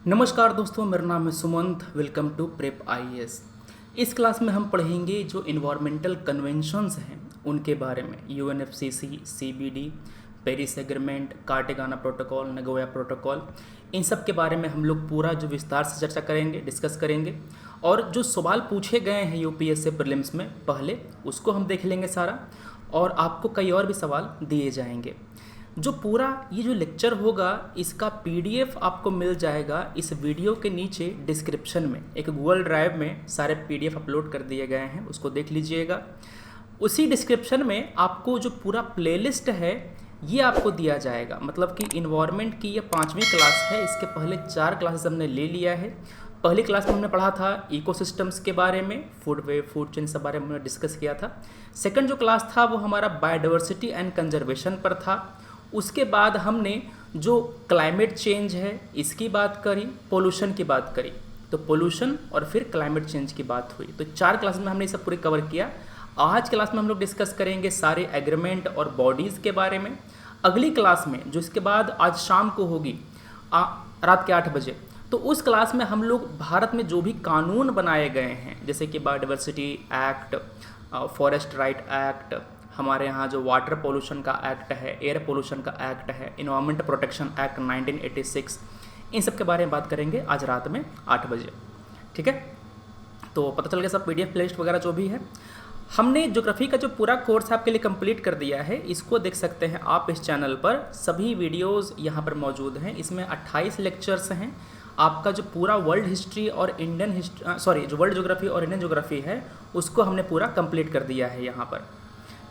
नमस्कार दोस्तों, मेरा नाम है Sumant. Welcome to prep IAS. इस क्लास में हम पढ़ेंगे जो इन्वायरमेंटल कन्वेंशंस हैं उनके बारे में। UNFCC, CBD, Paris agreement, Cartagena protocol, Nagoya protocol, इन सब के बारे में हम लोग पूरा जो विस्तार से चर्चा करेंगे, डिस्कस करेंगे। और जो सवाल पूछे गए हैं यूपीएससी प्रीलिम्स में पहले, उसको हम देख लेंगे सारा, और आपको कई और भी सवाल दिए जाएंगे। जो पूरा ये जो लेक्चर होगा इसका पीडीएफ आपको मिल जाएगा इस वीडियो के नीचे डिस्क्रिप्शन में। एक गूगल ड्राइव में सारे पीडीएफ अपलोड कर दिए गए हैं, उसको देख लीजिएगा। उसी डिस्क्रिप्शन में आपको जो पूरा प्लेलिस्ट है ये आपको दिया जाएगा। मतलब कि इन्वायरमेंट की ये 5वीं क्लास है, इसके पहले 4 क्लासेस हमने ले लिया है। पहली क्लास में हमने पढ़ा था इकोसिस्टम्स के बारे में, फूड वेब, फूड चेन, सब बारे में हमने डिस्कस किया था। सेकंड जो क्लास था वो हमारा बायोडाइवर्सिटी एंड कंजर्वेशन पर था। उसके बाद हमने जो क्लाइमेट चेंज है इसकी बात करी, पोल्यूशन की बात करी। तो पोल्यूशन और फिर क्लाइमेट चेंज की बात हुई। तो 4 क्लास में हमने ये सब पूरे कवर किया। आज क्लास में हम लोग डिस्कस करेंगे सारे एग्रीमेंट और बॉडीज़ के बारे में। अगली क्लास में जो इसके बाद आज शाम को होगी रात के 8 बजे, तो उस क्लास में हम लोग भारत में जो भी कानून बनाए गए हैं, जैसे कि biodiversity act, forest right act, हमारे यहाँ जो वाटर पोल्यूशन का एक्ट है, एयर पोल्यूशन का एक्ट है, इन्वायरमेंट प्रोटेक्शन एक्ट 1986, इन सब के बारे में बात करेंगे आज रात में 8 बजे। ठीक है, तो पता चल गया सब पीडीएफ प्लेलिस्ट वगैरह जो भी है। हमने ज्योग्राफी का जो पूरा कोर्स आपके लिए कंप्लीट कर दिया है, इसको देख सकते हैं आप इस चैनल पर। सभी वीडियोस यहाँ पर मौजूद हैं। इसमें 28 लेक्चर्स हैं। आपका जो पूरा वर्ल्ड हिस्ट्री और इंडियन हिस्ट्री, जो वर्ल्ड ज्योग्राफी और इंडियन ज्योग्राफी है, उसको हमने पूरा कंप्लीट कर दिया है यहाँ पर।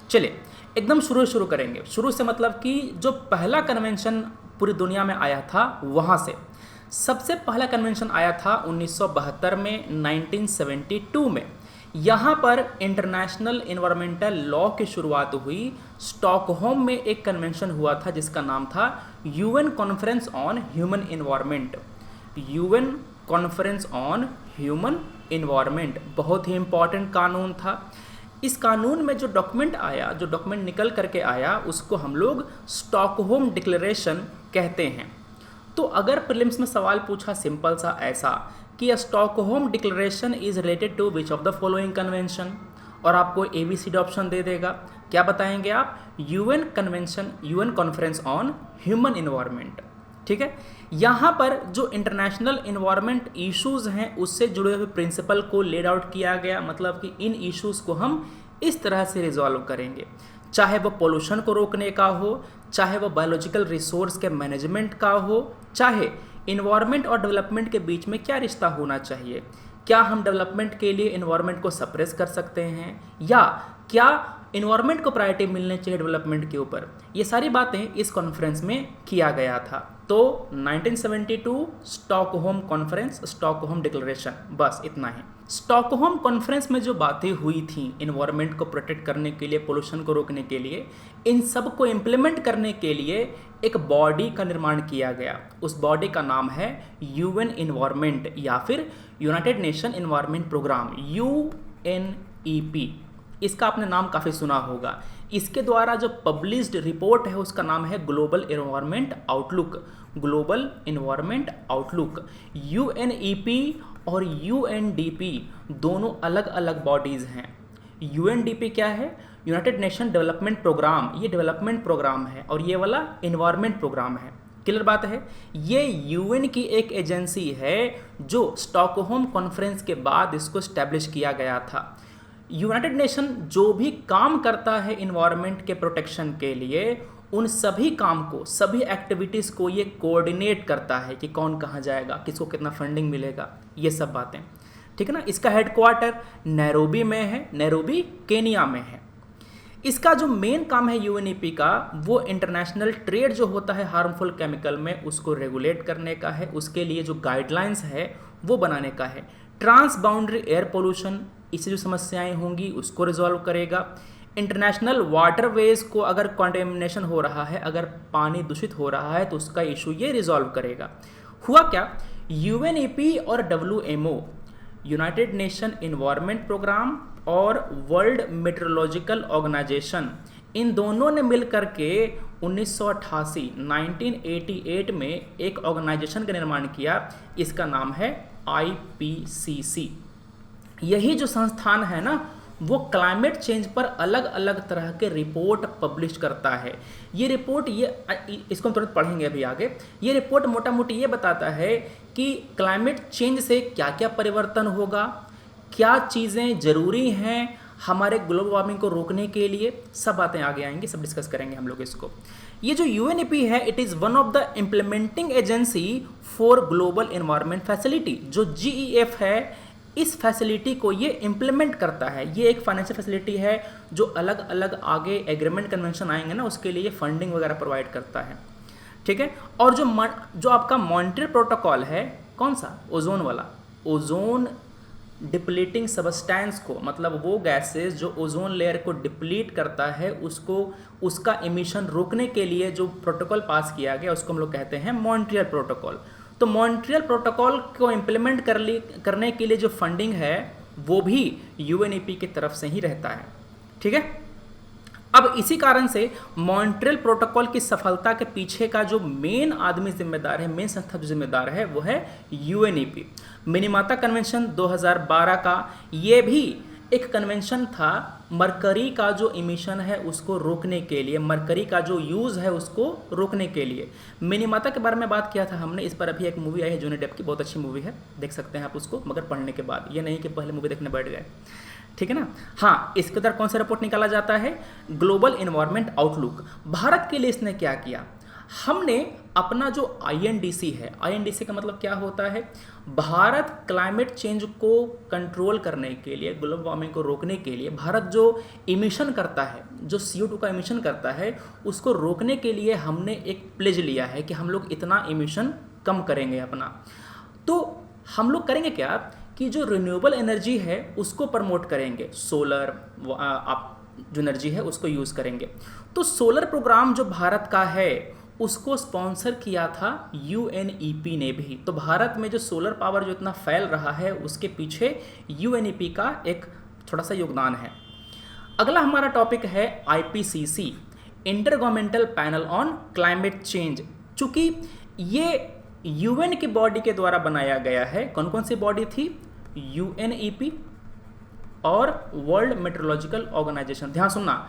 चलिए एकदम शुरू करेंगे। शुरू से मतलब कि जो पहला कन्वेंशन पूरी दुनिया में आया था वहाँ से। सबसे पहला कन्वेंशन आया था 1972 में, 1972 में। यहाँ पर इंटरनेशनल एनवायरमेंटल लॉ की शुरुआत हुई। स्टॉकहोम में एक कन्वेंशन हुआ था जिसका नाम था UN conference on human environment. UN conference on human environment बहुत ही इंपॉर्टेंट कानून था। इस कानून में जो डॉक्यूमेंट आया, जो डॉक्यूमेंट निकल करके आया, उसको हम लोग स्टॉकहोम डिक्लेरेशन कहते हैं। तो अगर प्रीलिम्स में सवाल पूछा सिंपल सा ऐसा कि Stockholm declaration is related to which of the following convention, और आपको ABCD ऑप्शन दे देगा, क्या बताएंगे आप? UN convention, UN conference on human environment. ठीक है, यहाँ पर जो इंटरनेशनल एनवायरनमेंट इश्यूज हैं उससे जुड़े हुए प्रिंसिपल को लेड आउट किया गया। मतलब कि इन इश्यूज़ को हम इस तरह से रिजॉल्व करेंगे, चाहे वो पोल्यूशन को रोकने का हो, चाहे वो बायोलॉजिकल रिसोर्स के मैनेजमेंट का हो, चाहे इन्वायरमेंट और डेवलपमेंट के बीच में क्या रिश्ता होना चाहिए, क्या हम डेवलपमेंट के लिए इन्वायरमेंट को सप्रेस कर सकते हैं, या क्या इन्वायरमेंट को प्रायोरिटी मिलनी चाहिए डेवलपमेंट के ऊपर। ये सारी बातें इस कॉन्फ्रेंस में किया गया था। तो 1972 स्टॉकहोम कॉन्फ्रेंस, स्टॉकहोम डिक्लेरेशन, बस इतना ही। स्टॉकहोम कॉन्फ्रेंस में जो बातें हुई थी इन्वायरमेंट को प्रोटेक्ट करने के लिए, पोल्यूशन को रोकने के लिए, इन सब को इम्प्लीमेंट करने के लिए एक बॉडी का निर्माण किया गया। उस बॉडी का नाम है यूएन एनवायरनमेंट या फिर United Nation environment programme, UNEP। इसका आपने नाम काफ़ी सुना होगा। इसके द्वारा जो पब्लिश्ड रिपोर्ट है उसका नाम है global environment outlook. Global environment outlook. UNEP और UNDP दोनों अलग अलग बॉडीज़ हैं। UNDP क्या है? यूनाइटेड नेशन डेवलपमेंट प्रोग्राम, ये डेवलपमेंट प्रोग्राम है, और ये वाला एनवायरनमेंट प्रोग्राम है। क्लियर बात है? ये यूएन की एक एजेंसी है जो स्टॉकहोम कॉन्फ्रेंस के बाद इसको स्टैब्लिश किया गया था। यूनाइटेड नेशन जो भी काम करता है इन्वायरमेंट के प्रोटेक्शन के लिए, उन सभी काम को, सभी एक्टिविटीज़ को ये कोऑर्डिनेट करता है कि कौन कहाँ जाएगा, किसको कितना फंडिंग मिलेगा, ये सब बातें। ठीक है ना। इसका हेडक्वार्टर नैरोबी में है, नैरोबी केनिया में है। इसका जो मेन काम है UNEP का, वो इंटरनेशनल ट्रेड जो होता है हार्मफुल केमिकल में, उसको रेगुलेट करने का है। उसके लिए जो गाइडलाइंस है वो बनाने का है। ट्रांस बाउंड्री एयर पोल्यूशन, इससे जो समस्याएं होंगी उसको रिजॉल्व करेगा। इंटरनेशनल वाटरवेज को अगर कंटेमिनेशन हो रहा है, अगर पानी दूषित हो रहा है, तो उसका इशू ये रिजॉल्व करेगा। हुआ क्या? UNEP और WMO, United Nation environment programme, और वर्ल्ड मेट्रोलॉजिकल ऑर्गेनाइजेशन, इन दोनों ने मिल करके 1988 में एक ऑर्गेनाइजेशन का निर्माण किया, इसका नाम है IPCC। यही जो संस्थान है ना, वो क्लाइमेट चेंज पर अलग अलग तरह के रिपोर्ट पब्लिश करता है। ये रिपोर्ट इसको हम तुरंत पढ़ेंगे अभी आगे। ये रिपोर्ट मोटा मोटी ये बताता है कि क्लाइमेट चेंज से क्या क्या परिवर्तन होगा, क्या चीज़ें ज़रूरी हैं हमारे ग्लोबल वार्मिंग को रोकने के लिए, सब बातें आगे आएंगी, सब डिस्कस करेंगे हम लोग इसको। ये जो UNEP है, it is one of the implementing agency for global environment facility. जो GEF है, इस फैसिलिटी को ये इम्प्लीमेंट करता है। ये एक फाइनेंशियल फैसिलिटी है जो अलग अलग आगे एग्रीमेंट कन्वेंशन आएंगे ना, उसके लिए फंडिंग वगैरह प्रोवाइड करता है, ठीक है। और जो आपका मॉन्ट्रियल प्रोटोकॉल है, कौन सा, ओजोन वाला, ओजोन डिप्लीटिंग सबस्टेंस को, मतलब वो गैसेस जो ओजोन लेयर को डिप्लीट करता है, उसका एमिशन रोकने के लिए जो प्रोटोकॉल पास किया गया, उसको हम लोग कहते हैं मॉन्ट्रियल प्रोटोकॉल। तो मॉन्ट्रियल प्रोटोकॉल को इम्प्लीमेंट करने के लिए जो फंडिंग है वो भी UNEP की तरफ से ही रहता है, ठीक है। अब इसी कारण से मॉन्ट्रियल प्रोटोकॉल की सफलता के पीछे का जो मेन आदमी जिम्मेदार है, मेन संस्था जो जिम्मेदार है, वो है UNEP। मिनीमाता कन्वेंशन 2012 का ये भी एक कन्वेंशन था मरकरी का जो इमिशन है उसको रोकने के लिए, मरकरी का जो यूज़ है उसको रोकने के लिए। मिनीमाता के बारे में बात किया था हमने, इस पर अभी एक मूवी आई है जॉनी डेप की, बहुत अच्छी मूवी है, देख सकते हैं आप उसको, मगर पढ़ने के बाद, ये नहीं कि पहले मूवी देखने बैठ गए, ठीक है ना। हाँ, इसके अंदर कौन सा रिपोर्ट निकाला जाता है, ग्लोबल एनवायरनमेंट आउटलुक। भारत के लिए इसने क्या किया, हमने अपना जो INDC है, INDC का मतलब क्या होता है, भारत क्लाइमेट चेंज को कंट्रोल करने के लिए, ग्लोबल वार्मिंग को रोकने के लिए, भारत जो इमिशन करता है, जो CO2 का इमिशन करता है, उसको रोकने के लिए हमने एक प्लेज लिया है कि हम लोग इतना इमिशन कम करेंगे अपना। तो हम लोग करेंगे क्या कि जो रिन्यूएबल एनर्जी है उसको प्रमोट करेंगे, सोलर आप जो एनर्जी है उसको यूज़ करेंगे। तो सोलर प्रोग्राम जो भारत का है उसको स्पॉन्सर किया था UNEP ने भी। तो भारत में जो सोलर पावर जो इतना फैल रहा है उसके पीछे UNEP का एक थोड़ा सा योगदान है। अगला हमारा टॉपिक है IPCC, inter governmental panel on climate change. चूँकि ये UN की बॉडी के द्वारा बनाया गया है, कौन कौन सी बॉडी थी, UNEP और वर्ल्ड मेट्रोलॉजिकल ऑर्गेनाइजेशन। ध्यान सुनना,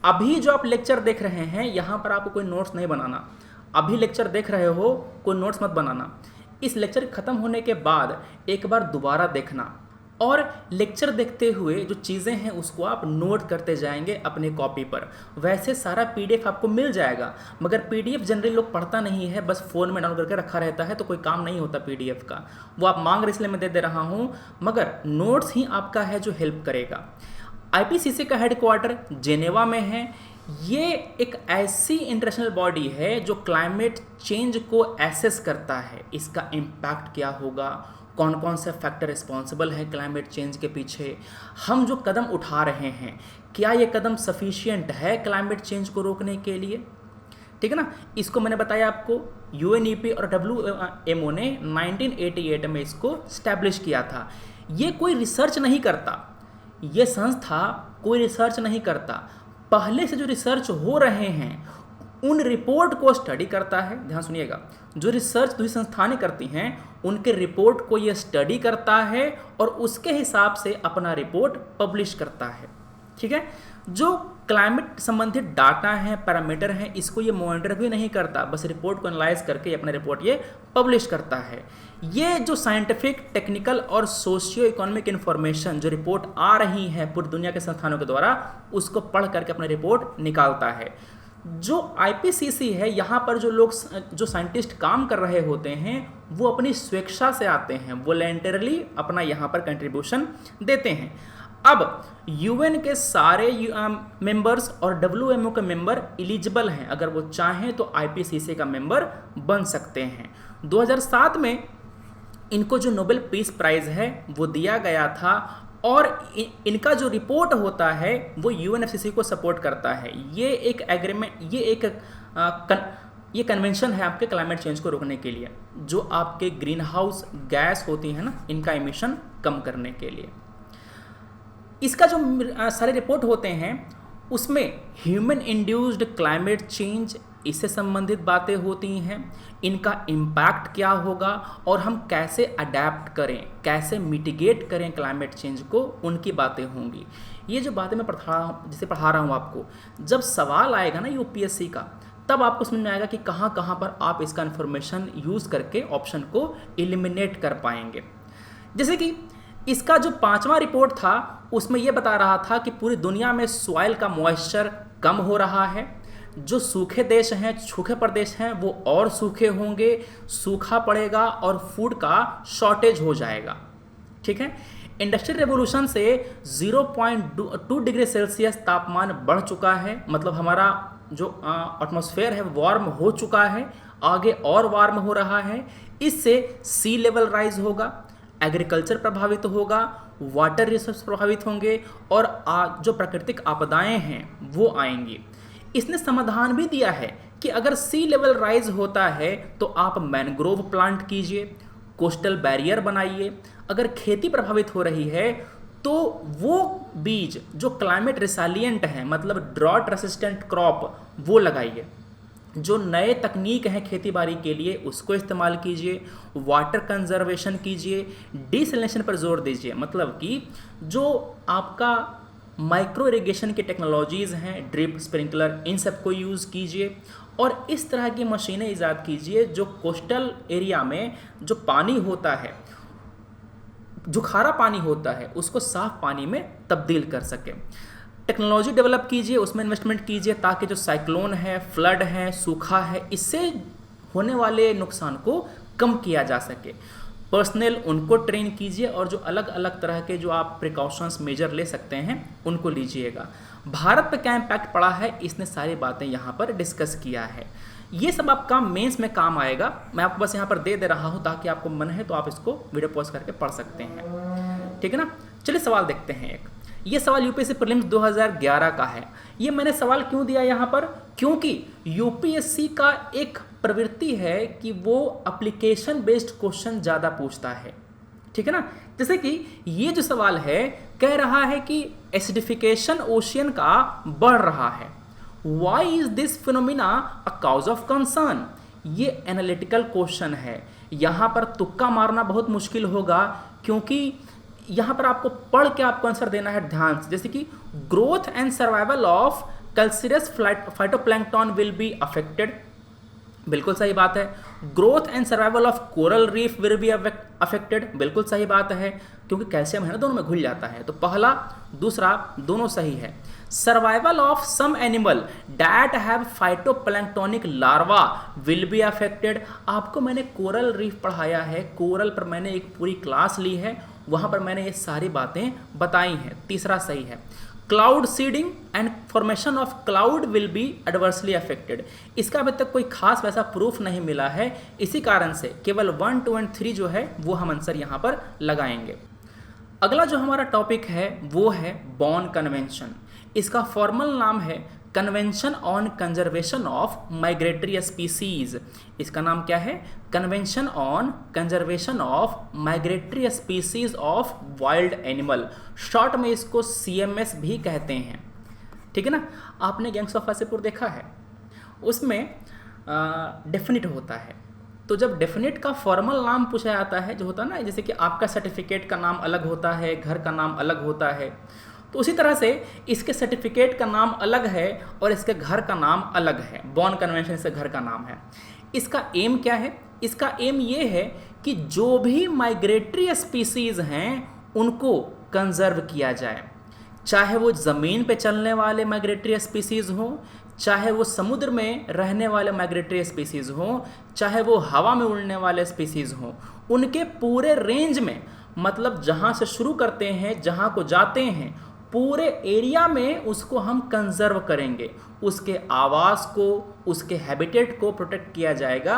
अभी जो आप लेक्चर देख रहे हैं यहाँ पर आपको कोई नोट्स नहीं बनाना, अभी लेक्चर देख रहे हो कोई नोट्स मत बनाना। इस लेक्चर खत्म होने के बाद एक बार दोबारा देखना और लेक्चर देखते हुए जो चीज़ें हैं उसको आप नोट करते जाएंगे अपने कॉपी पर। वैसे सारा PDF आपको मिल जाएगा, मगर PDF जनरली लोग पढ़ता नहीं है, बस फ़ोन में डाउनलोड करके रखा रहता है, तो कोई काम नहीं होता PDF का। वो आप मांग रहे इसलिए मैं दे रहा हूँ, मगर नोट्स ही आपका है जो हेल्प करेगा। IPCC का हेडक्वार्टर जेनेवा में है। ये एक ऐसी इंटरनेशनल बॉडी है जो क्लाइमेट चेंज को एसेस करता है, इसका इम्पैक्ट क्या होगा, कौन कौन से फैक्टर रिस्पॉन्सिबल हैं क्लाइमेट चेंज के पीछे, हम जो कदम उठा रहे हैं क्या ये कदम सफिशिएंट है क्लाइमेट चेंज को रोकने के लिए, ठीक है ना। इसको मैंने बताया आपको, UNEP और WMO ने 1988 में इसको स्टैब्लिश किया था। ये कोई रिसर्च नहीं करता, ये संस्था कोई रिसर्च नहीं करता, पहले से जो रिसर्च हो रहे हैं उन रिपोर्ट को स्टडी करता है। ध्यान सुनिएगा, जो रिसर्च दूसरी संस्थानें करती हैं उनके रिपोर्ट को ये स्टडी करता है और उसके हिसाब से अपना रिपोर्ट पब्लिश करता है, ठीक है। जो क्लाइमेट संबंधित डाटा हैं, पैरामीटर हैं, इसको ये मॉनिटर भी नहीं करता, बस रिपोर्ट को एनालाइज करके अपना रिपोर्ट ये पब्लिश करता है। ये जो साइंटिफिक, टेक्निकल और सोशियो इकोनॉमिक इन्फॉर्मेशन जो रिपोर्ट आ रही है पूरी दुनिया के संस्थानों के द्वारा, उसको पढ़ करके अपना रिपोर्ट निकालता है। जो IPCC है, यहाँ पर जो लोग, जो साइंटिस्ट काम कर रहे होते हैं, वो अपनी स्वेच्छा से आते हैं, वॉलंटरली अपना यहाँ पर कंट्रीब्यूशन देते हैं। अब UN के सारे मेंबर्स और WMO के मेंबर एलिजिबल हैं, अगर वो चाहें तो IPCC का मेंबर बन सकते हैं। 2007 में इनको जो नोबेल पीस प्राइज़ है वो दिया गया था और इनका जो रिपोर्ट होता है वो UNFCCC को सपोर्ट करता है। ये एक एग्रीमेंट, ये कन्वेंशन है आपके क्लाइमेट चेंज को रोकने के लिए, जो आपके ग्रीन हाउस गैस होती है ना, इनका एमिशन कम करने के लिए। इसका जो सारे रिपोर्ट होते हैं उसमें ह्यूमन इंड्यूस्ड क्लाइमेट चेंज, इससे संबंधित बातें होती हैं, इनका इम्पैक्ट क्या होगा और हम कैसे अडेप्ट करें, कैसे मिटिगेट करें क्लाइमेट चेंज को, उनकी बातें होंगी। ये जो बातें मैं पढ़ा रहा हूँ आपको, जब सवाल आएगा ना यूपीएससी का, तब आपको समझ में आएगा कि कहाँ कहाँ पर आप इसका इन्फॉर्मेशन यूज़ करके ऑप्शन को एलिमिनेट कर पाएंगे। जैसे कि इसका जो 5वां रिपोर्ट था उसमें यह बता रहा था कि पूरी दुनिया में सॉइल का मॉइस्चर कम हो रहा है, जो सूखे देश हैं, सूखे प्रदेश हैं, वो और सूखे होंगे, सूखा पड़ेगा और फूड का शॉर्टेज हो जाएगा। ठीक है, इंडस्ट्रियल रेवोल्यूशन से 0.2 डिग्री सेल्सियस तापमान बढ़ चुका है, मतलब हमारा जो एटमॉस्फेयर है वार्म हो चुका है, आगे और वार्म हो रहा है। इससे सी लेवल राइज होगा, एग्रीकल्चर प्रभावित होगा, वाटर रिसोर्स प्रभावित होंगे और जो प्राकृतिक आपदाएं हैं वो आएंगी। इसने समाधान भी दिया है कि अगर सी लेवल राइज होता है तो आप मैनग्रोव प्लांट कीजिए, कोस्टल बैरियर बनाइए। अगर खेती प्रभावित हो रही है तो वो बीज जो क्लाइमेट रिसालिएंट है, मतलब ड्रॉट रेसिस्टेंट क्रॉप, वो लगाइए। जो नए तकनीक हैं खेती बाड़ी के लिए उसको इस्तेमाल कीजिए, वाटर कंजर्वेशन कीजिए, डिसैलिनेशन पर जोर दीजिए, मतलब कि जो आपका माइक्रो इरिगेशन की टेक्नोलॉजीज़ हैं, ड्रिप, स्प्रिंकलर, इन सब को यूज़ कीजिए और इस तरह की मशीनें ईजाद कीजिए जो कोस्टल एरिया में जो पानी होता है, जो खारा पानी होता है, उसको साफ पानी में तब्दील कर सके। टेक्नोलॉजी डेवलप कीजिए, उसमें इन्वेस्टमेंट कीजिए ताकि जो साइक्लोन है, फ्लड है, सूखा है, इससे होने वाले नुकसान को कम किया जा सके। पर्सनल उनको ट्रेन कीजिए और जो अलग अलग तरह के जो आप प्रिकॉशंस मेजर ले सकते हैं उनको लीजिएगा। भारत पे क्या इम्पैक्ट पड़ा है, इसने सारी बातें यहाँ पर डिस्कस किया है। ये सब आपका मेंस में काम आएगा। मैं आपको बस यहाँ पर दे रहा हूँ ताकि आपको मन है तो आप इसको वीडियो पॉज करके पढ़ सकते हैं। ठीक है ना, चलिए सवाल देखते हैं एक। ये सवाल यूपीएससी प्रीलिम्स 2011 का है। ये मैंने सवाल क्यों दिया यहाँ पर, क्योंकि यूपीएससी का एक प्रवृत्ति है कि वो एप्लीकेशन बेस्ड क्वेश्चन ज़्यादा पूछता है। ठीक है ना, जैसे कि ये जो सवाल है कह रहा है कि एसिडिफिकेशन ओशियन का बढ़ रहा है, why is this phenomena a cause of concern. ये एनालिटिकल क्वेश्चन है, यहाँ पर तुक्का मारना बहुत मुश्किल होगा क्योंकि यहाँ पर आपको पढ़ के आपको आंसर देना है ध्यान से। जैसे कि growth and survival of calcareous phytoplankton will be affected, बिल्कुल सही बात है। Growth and survival of coral reef will be affected, बिल्कुल सही बात है, क्योंकि कैल्शियम है ना दोनों में घुल जाता है। तो पहला दूसरा दोनों सही है। Survival of some animal that have phytoplanktonic larva will be affected. आपको मैंने कोरल रीफ पढ़ाया है, कोरल पर मैंने एक पूरी क्लास ली है, वहाँ पर मैंने ये सारी बातें बताई हैं। तीसरा सही है। Cloud seeding and formation of cloud will be adversely affected. इसका अभी तक कोई खास वैसा प्रूफ नहीं मिला है, इसी कारण से केवल 1, 2 और 3 जो है वो हम आंसर यहाँ पर लगाएंगे। अगला जो हमारा टॉपिक है वो है बॉन कन्वेंशन। इसका फॉर्मल नाम है convention on conservation of migratory species. इसका नाम क्या है, convention on conservation of migratory species of wild animal. Short में इसको CMS भी कहते हैं। ठीक है ना, आपने गैंग्स ऑफ वासेपुर देखा है, उसमें डेफिनेट होता है। तो जब डेफिनेट का फॉर्मल नाम पूछा जाता है, जो होता है ना, जैसे कि आपका सर्टिफिकेट का नाम अलग होता है, घर का नाम अलग होता है, तो उसी तरह से इसके सर्टिफिकेट का नाम अलग है और इसके घर का नाम अलग है। बॉन कन्वेंशन से घर का नाम है। इसका एम क्या है, इसका एम ये है कि जो भी माइग्रेटरी स्पीसीज हैं उनको कंजर्व किया जाए, चाहे वो ज़मीन पे चलने वाले माइग्रेटरी स्पीसीज हों, चाहे वो समुद्र में रहने वाले माइग्रेटरी स्पीसीज हों, चाहे वो हवा में उड़ने वाले स्पीसीज हों, उनके पूरे रेंज में, मतलब जहाँ से शुरू करते हैं जहाँ को जाते हैं, पूरे एरिया में उसको हम कंजर्व करेंगे, उसके आवास को, उसके हैबिटेट को प्रोटेक्ट किया जाएगा।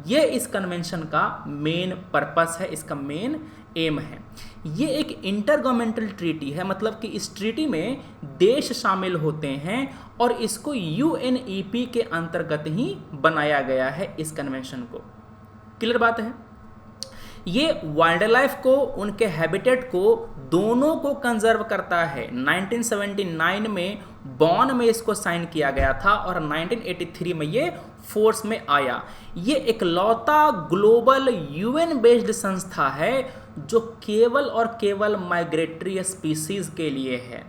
ये इस कन्वेंशन का मेन पर्पस है, इसका मेन एम है। ये एक इंटर गवर्नमेंटल ट्रीटी है, मतलब कि इस ट्रीटी में देश शामिल होते हैं और इसको UNEP के अंतर्गत ही बनाया गया है इस कन्वेंशन को। क्लियर बात है। ये वाइल्ड लाइफ को, उनके हैबिटेट को, दोनों को कंजर्व करता है। 1979 में बॉन में इसको साइन किया गया था और 1983 में ये फोर्स में आया। ये इकलौता ग्लोबल यूएन बेस्ड संस्था है जो केवल और केवल माइग्रेटरी स्पीसीज के लिए है।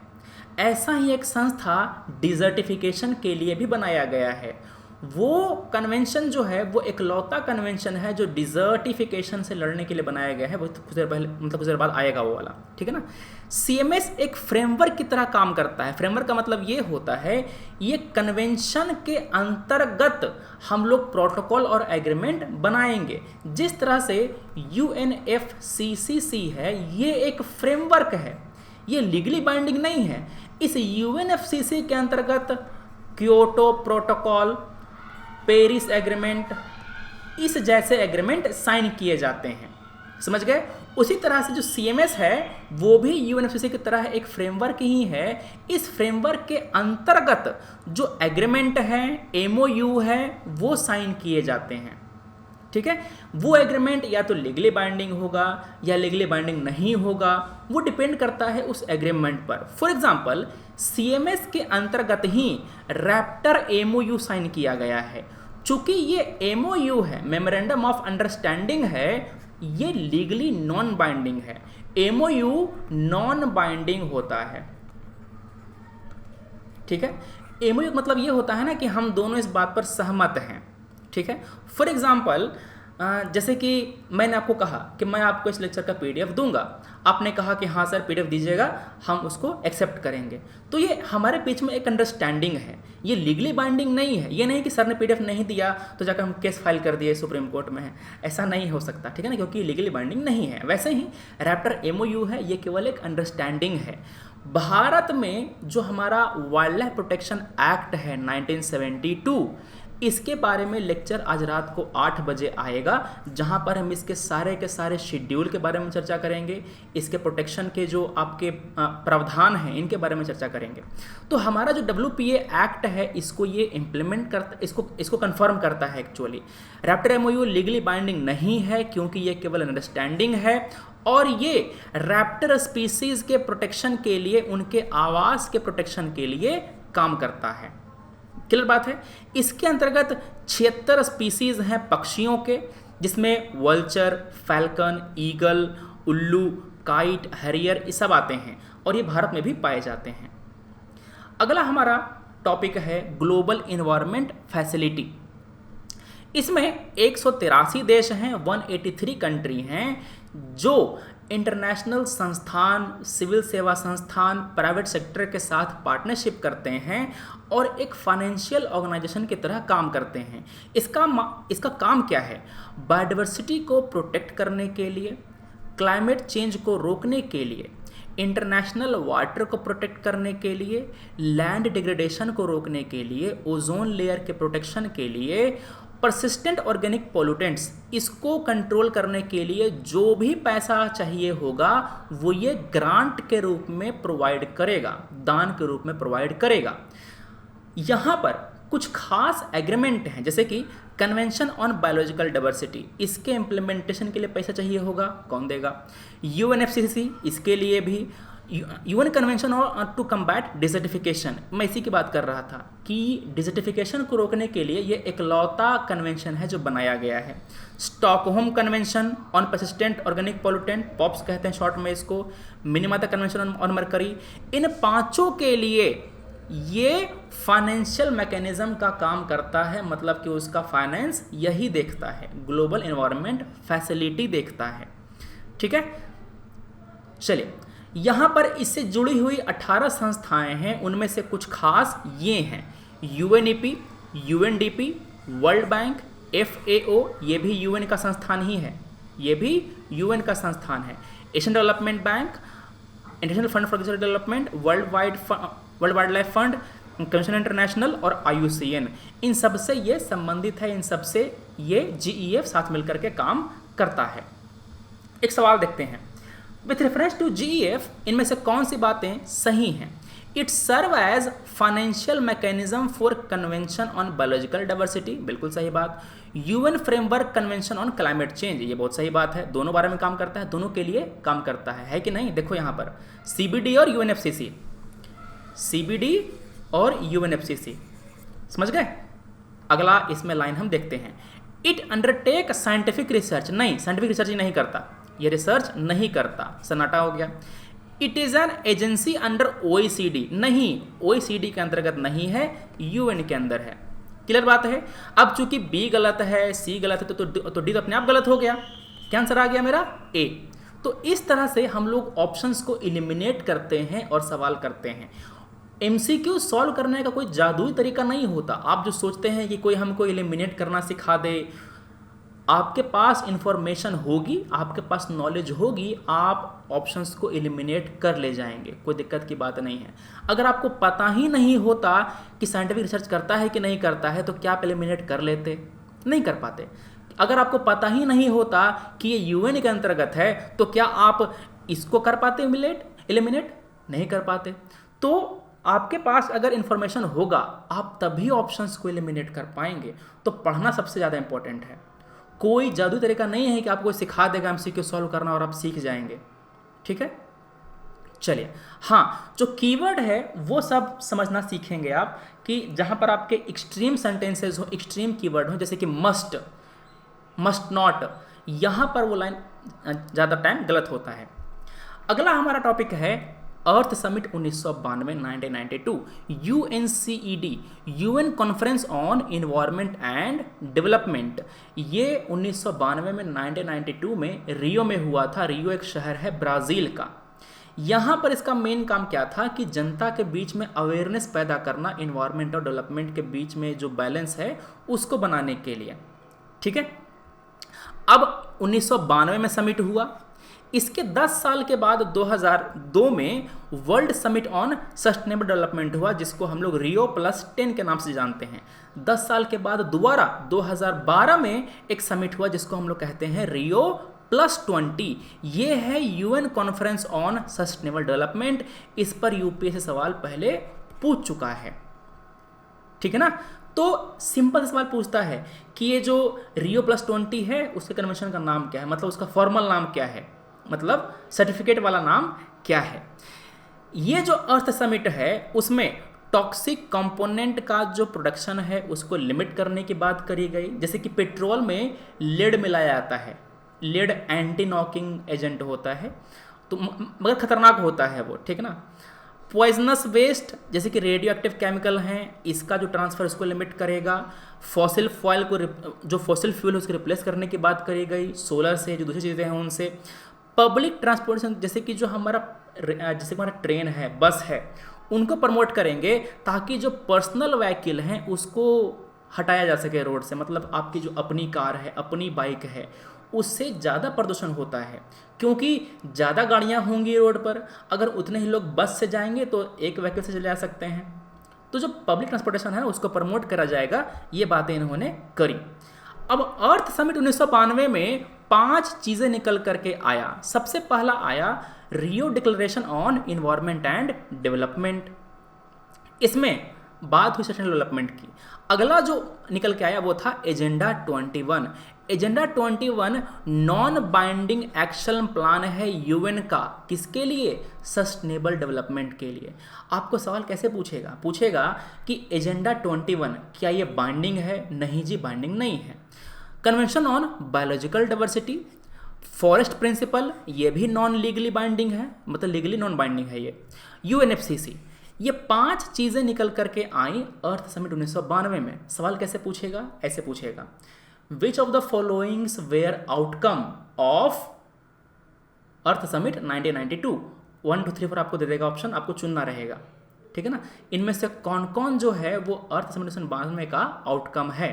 ऐसा ही एक संस्था डिजर्टिफिकेशन के लिए भी बनाया गया है। वो कन्वेंशन जो है वो इकलौता कन्वेंशन है जो डिजर्टिफिकेशन से लड़ने के लिए बनाया गया है। वो कुछ देर पहले, मतलब कुछ देर बाद आएगा वो वाला, ठीक है ना। सीएमएस एक फ्रेमवर्क की तरह काम करता है। फ्रेमवर्क का मतलब ये होता है, ये कन्वेंशन के अंतर्गत हम लोग प्रोटोकॉल और एग्रीमेंट बनाएंगे। जिस तरह से यूएनएफसीसीसी है, ये एक फ्रेमवर्क है, ये लीगली बाइंडिंग नहीं है। इस यूएनएफसीसी के अंतर्गत क्योटो प्रोटोकॉल, पेरिस एग्रीमेंट, इस जैसे एग्रीमेंट साइन किए जाते हैं। समझ गए? उसी तरह से जो सीएमएस है वो भी यूएनएफसीसी की तरह एक फ्रेमवर्क ही है। इस फ्रेमवर्क के अंतर्गत जो एग्रीमेंट है, एमओयू है, वो साइन किए जाते हैं। ठीक है, वो एग्रीमेंट या तो लीगली बाइंडिंग होगा या लीगली बाइंडिंग नहीं होगा, वो डिपेंड करता है उस एग्रीमेंट पर। फॉर एग्जांपल, सीएमएस के अंतर्गत ही रैप्टर एमओयू साइन किया गया है। चूंकि ये एमओयू है, मेमोरेंडम ऑफ अंडरस्टैंडिंग है, ये लीगली नॉन बाइंडिंग है। एमओयू नॉन बाइंडिंग होता है। ठीक है, एमओयू मतलब ये होता है ना कि हम दोनों इस बात पर सहमत हैं। ठीक है, फॉर एग्जाम्पल, जैसे कि मैंने आपको कहा कि मैं आपको इस लेक्चर का पीडीएफ दूंगा, आपने कहा कि हाँ सर पीडीएफ दीजिएगा, हम उसको एक्सेप्ट करेंगे। तो ये हमारे बीच में एक अंडरस्टैंडिंग है, ये लीगली बाइंडिंग नहीं है। ये नहीं कि सर ने पीडीएफ नहीं दिया तो जाकर हम केस फाइल कर दिए सुप्रीम कोर्ट में है, ऐसा नहीं हो सकता। ठीक है ना, क्योंकि लीगली बाइंडिंग नहीं है। वैसे ही रैप्टर एमओयू है, ये केवल एक अंडरस्टैंडिंग है। भारत में जो हमारा वाइल्ड लाइफ प्रोटेक्शन एक्ट है 1972, इसके बारे में लेक्चर आज रात को 8 बजे आएगा, जहां पर हम इसके सारे के सारे शेड्यूल के बारे में चर्चा करेंगे, इसके प्रोटेक्शन के जो आपके प्रावधान हैं इनके बारे में चर्चा करेंगे। तो हमारा जो WPA एक्ट है इसको ये इम्प्लीमेंट करता, इसको कंफर्म करता है। Actually Raptor MOU legally binding नहीं है क्योंकि ये केवल अंडरस्टैंडिंग है और ये रैप्टर स्पीसीज के प्रोटेक्शन के लिए, उनके आवास के प्रोटेक्शन के लिए काम करता है। क्लियर बात है। इसके अंतर्गत 76 स्पीसीज हैं पक्षियों के, जिसमें वल्चर, फैल्कन, ईगल, उल्लू, काइट, हैरियर, ये सब आते हैं और ये भारत में भी पाए जाते हैं। अगला हमारा टॉपिक है ग्लोबल एनवायरनमेंट फैसिलिटी। इसमें 183 देश हैं, 183 कंट्री हैं जो इंटरनेशनल संस्थान, सिविल सेवा संस्थान, प्राइवेट सेक्टर के साथ पार्टनरशिप करते हैं और एक फाइनेंशियल ऑर्गेनाइजेशन की तरह काम करते हैं। इसका काम क्या है? बायोडाइवर्सिटी को प्रोटेक्ट करने के लिए, क्लाइमेट चेंज को रोकने के लिए, इंटरनेशनल वाटर को प्रोटेक्ट करने के लिए, लैंड डिग्रेडेशन को रोकने के लिए, ओजोन लेयर के प्रोटेक्शन के लिए, परसिस्टेंट ऑर्गेनिक पोल्यूटेंट्स, इसको कंट्रोल करने के लिए जो भी पैसा चाहिए होगा वो ये ग्रांट के रूप में प्रोवाइड करेगा, दान के रूप में प्रोवाइड करेगा। यहाँ पर कुछ खास एग्रीमेंट हैं, जैसे कि कन्वेंशन ऑन बायोलॉजिकल डाइवर्सिटी, इसके इम्प्लीमेंटेशन के लिए पैसा चाहिए होगा, कौन देगा? यूएनएफसीसी, इसके लिए भी UN convention to combat desertification, मैं इसी की बात कर रहा था कि डिजर्टिफिकेशन को रोकने के लिए ये इकलौता कन्वेंशन है जो बनाया गया है। Stockholm convention on persistent organic pollutant, pops कहते हैं शॉर्ट में इसको, मिनिमाता कन्वेंशन ऑन मरकरी, इन पांचों के लिए ये फाइनेंशियल मैकेनिज्म का काम करता है, मतलब कि उसका फाइनेंस यही देखता है, ग्लोबल एनवायरनमेंट फैसिलिटी देखता है। ठीक है, चलिए यहाँ पर इससे जुड़ी हुई 18 संस्थाएं हैं, उनमें से कुछ खास ये हैं: UNEP, UNDP, world bank, FAO, ये भी यूएन का संस्थान ही है, ये भी यूएन का संस्थान है, Asian development bank, international fund for agriculture development, world wild life fund, commission international और IUCN, इन सब से ये संबंधित है, इन सब से ये GEF साथ मिलकर के काम करता है। एक सवाल देखते हैं, विथ रेफरेंस टू GEF इनमें से कौन सी बातें सही हैं? It serve as financial mechanism for convention on biological diversity, बिल्कुल सही बात। UN framework convention on climate change, ये बहुत सही बात है, दोनों बारे में काम करता है, दोनों के लिए काम करता है कि नहीं? देखो यहाँ पर सीबीडी और यूएनएफसीसी, सीबीडी और यूएनएफसीसी, समझ गए? अगला इसमें लाइन हम देखते हैं, इट अंडरटेक साइंटिफिक रिसर्च, नहीं साइंटिफिक रिसर्च नहीं करता, ये रिसर्च नहीं करता, सन्नाटा हो गया। It is an agency under OECD, नहीं ओईसीडी के अंतर्गत नहीं है, यूएन के अंदर है। क्लियर बात है? अब चूंकि बी गलत है, सी गलत है, तो डी तो अपने आप गलत हो गया, क्या आंसर आ गया मेरा? ए। तो इस तरह से हम लोग ऑप्शंस को एलिमिनेट करते हैं और सवाल करते हैं। एमसीक्यू सॉल्व करने का कोई जादुई तरीका नहीं होता। आप जो सोचते हैं कि कोई हमको एलिमिनेट करना सिखा दे, आपके पास इंफॉर्मेशन होगी, आपके पास नॉलेज होगी, आप ऑप्शंस को एलिमिनेट कर ले जाएंगे, कोई दिक्कत की बात नहीं है। अगर आपको पता ही नहीं होता कि साइंटिफिक रिसर्च करता है कि नहीं करता है, तो क्या आप एलिमिनेट कर लेते? नहीं कर पाते। अगर आपको पता ही नहीं होता कि ये यूएन के अंतर्गत है, तो क्या आप इसको कर पाते एलिमिनेट? नहीं कर पाते। तो आपके पास अगर इंफॉर्मेशन होगा, आप तभी ऑप्शंस को एलिमिनेट कर पाएंगे। तो पढ़ना सबसे ज़्यादा इंपॉर्टेंट है। कोई जादू तरीका नहीं है कि आपको सिखा देगा एमसीक्यू सॉल्व करना और आप सीख जाएंगे, ठीक है? चलिए, हाँ, जो कीवर्ड है वो सब समझना सीखेंगे आप, कि जहाँ पर आपके एक्सट्रीम सेंटेंसेस हो, एक्सट्रीम कीवर्ड हो, जैसे कि मस्ट, मस्ट नॉट, यहाँ पर वो लाइन ज़्यादा टाइम गलत होता है। अगला हमारा टॉपिक है earth summit 1992 1992, UNCED, UN conference on environment and development. ये 1992 में 1992 में रियो में हुआ था। रियो एक शहर है ब्राज़ील का। यहाँ पर इसका मेन काम क्या था कि जनता के बीच में अवेयरनेस पैदा करना, इन्वायरमेंट और डेवलपमेंट के बीच में जो बैलेंस है उसको बनाने के लिए, ठीक है? अब 1992 में समिट हुआ। इसके 10 साल के बाद 2002 में world summit on sustainable development हुआ, जिसको हम लोग रियो +10 के नाम से जानते हैं। 10 साल के बाद दोबारा 2012 में एक समिट हुआ, जिसको हम लोग कहते हैं रियो +20। ये है UN conference on sustainable development. इस पर यूपीएससी सवाल पहले पूछ चुका है, ठीक है ना? तो सिंपल सवाल पूछता है कि ये जो रियो +20 है, उसके कन्वेंशन का नाम क्या है, मतलब उसका फॉर्मल नाम क्या है, मतलब सर्टिफिकेट वाला नाम क्या है। ये जो अर्थ समिट है उसमें टॉक्सिक कंपोनेंट का जो प्रोडक्शन है उसको लिमिट करने की बात करी गई। जैसे कि पेट्रोल में लेड मिलाया जाता है, लेड एंटी नॉकिंग एजेंट होता है, तो मगर खतरनाक होता है वो, ठीक है ना? पॉइजनस वेस्ट जैसे कि रेडियो एक्टिव केमिकल हैं, इसका जो ट्रांसफर उसको लिमिट करेगा। फॉसिल फ्यूल को, जो फॉसिल फ्यूल है उसको रिप्लेस करने की बात करी गई, सोलर से, जो दूसरी चीज़ें हैं उनसे। पब्लिक ट्रांसपोर्टेशन जैसे कि जो हमारा ट्रेन है, बस है, उनको प्रमोट करेंगे ताकि जो पर्सनल व्हीकल हैं उसको हटाया जा सके रोड से। मतलब आपकी जो अपनी कार है, अपनी बाइक है, उससे ज़्यादा प्रदूषण होता है, क्योंकि ज़्यादा गाड़ियाँ होंगी रोड पर। अगर उतने ही लोग बस से जाएंगे तो एक व्हीकल से चले जा सकते हैं। तो जो पब्लिक ट्रांसपोर्टेशन है उसको प्रमोट करा जाएगा, ये बातें इन्होंने करी। अब अर्थ समिट 1992 में 5 चीज़ें निकल करके आया। सबसे पहला आया Rio declaration on environment and development. इसमें बात हुई सस्टेनेबल डेवलपमेंट की। अगला जो निकल के आया वो था agenda 21। Agenda 21 non binding action plan है यूएन का, किसके लिए? सस्टेनेबल डेवलपमेंट के लिए। आपको सवाल कैसे पूछेगा? पूछेगा कि एजेंडा 21 क्या ये बाइंडिंग है? नहीं जी, बाइंडिंग नहीं है। Convention on biological diversity, forest principle, ये भी नॉन लीगली बाइंडिंग है, मतलब लीगली नॉन बाइंडिंग है ये। यूएनएफसीसी, ये 5 चीज़ें निकल करके आई अर्थ समिट 1992 में। सवाल कैसे पूछेगा? ऐसे पूछेगा, which of the followings were outcome of earth summit 1992? 1 2 3 4 आपको दे देगा ऑप्शन, आपको चुनना रहेगा, ठीक है ना? इनमें से कौन कौन जो है वो अर्थ समिट 1992 का आउटकम है।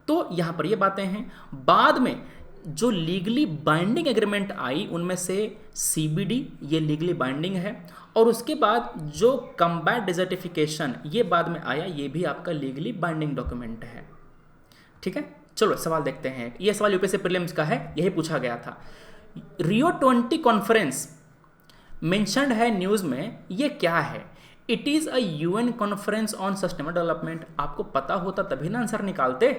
तो यहाँ पर ये बातें हैं। बाद में जो लीगली बाइंडिंग एग्रीमेंट आई उनमें से सीबीडी, ये लीगली बाइंडिंग है, और उसके बाद जो कम्बैट डिजर्टिफिकेशन ये बाद में आया, ये भी आपका लीगली बाइंडिंग डॉक्यूमेंट है, ठीक है? चलो सवाल देखते हैं। ये सवाल यूपीएससी प्रीलिम्स का है, यही पूछा गया था। रियो 20 कॉन्फ्रेंस मेंशन्ड है न्यूज़ में, ये क्या है? It is a UN conference on sustainable development. आपको पता होता तभी ना आंसर निकालते,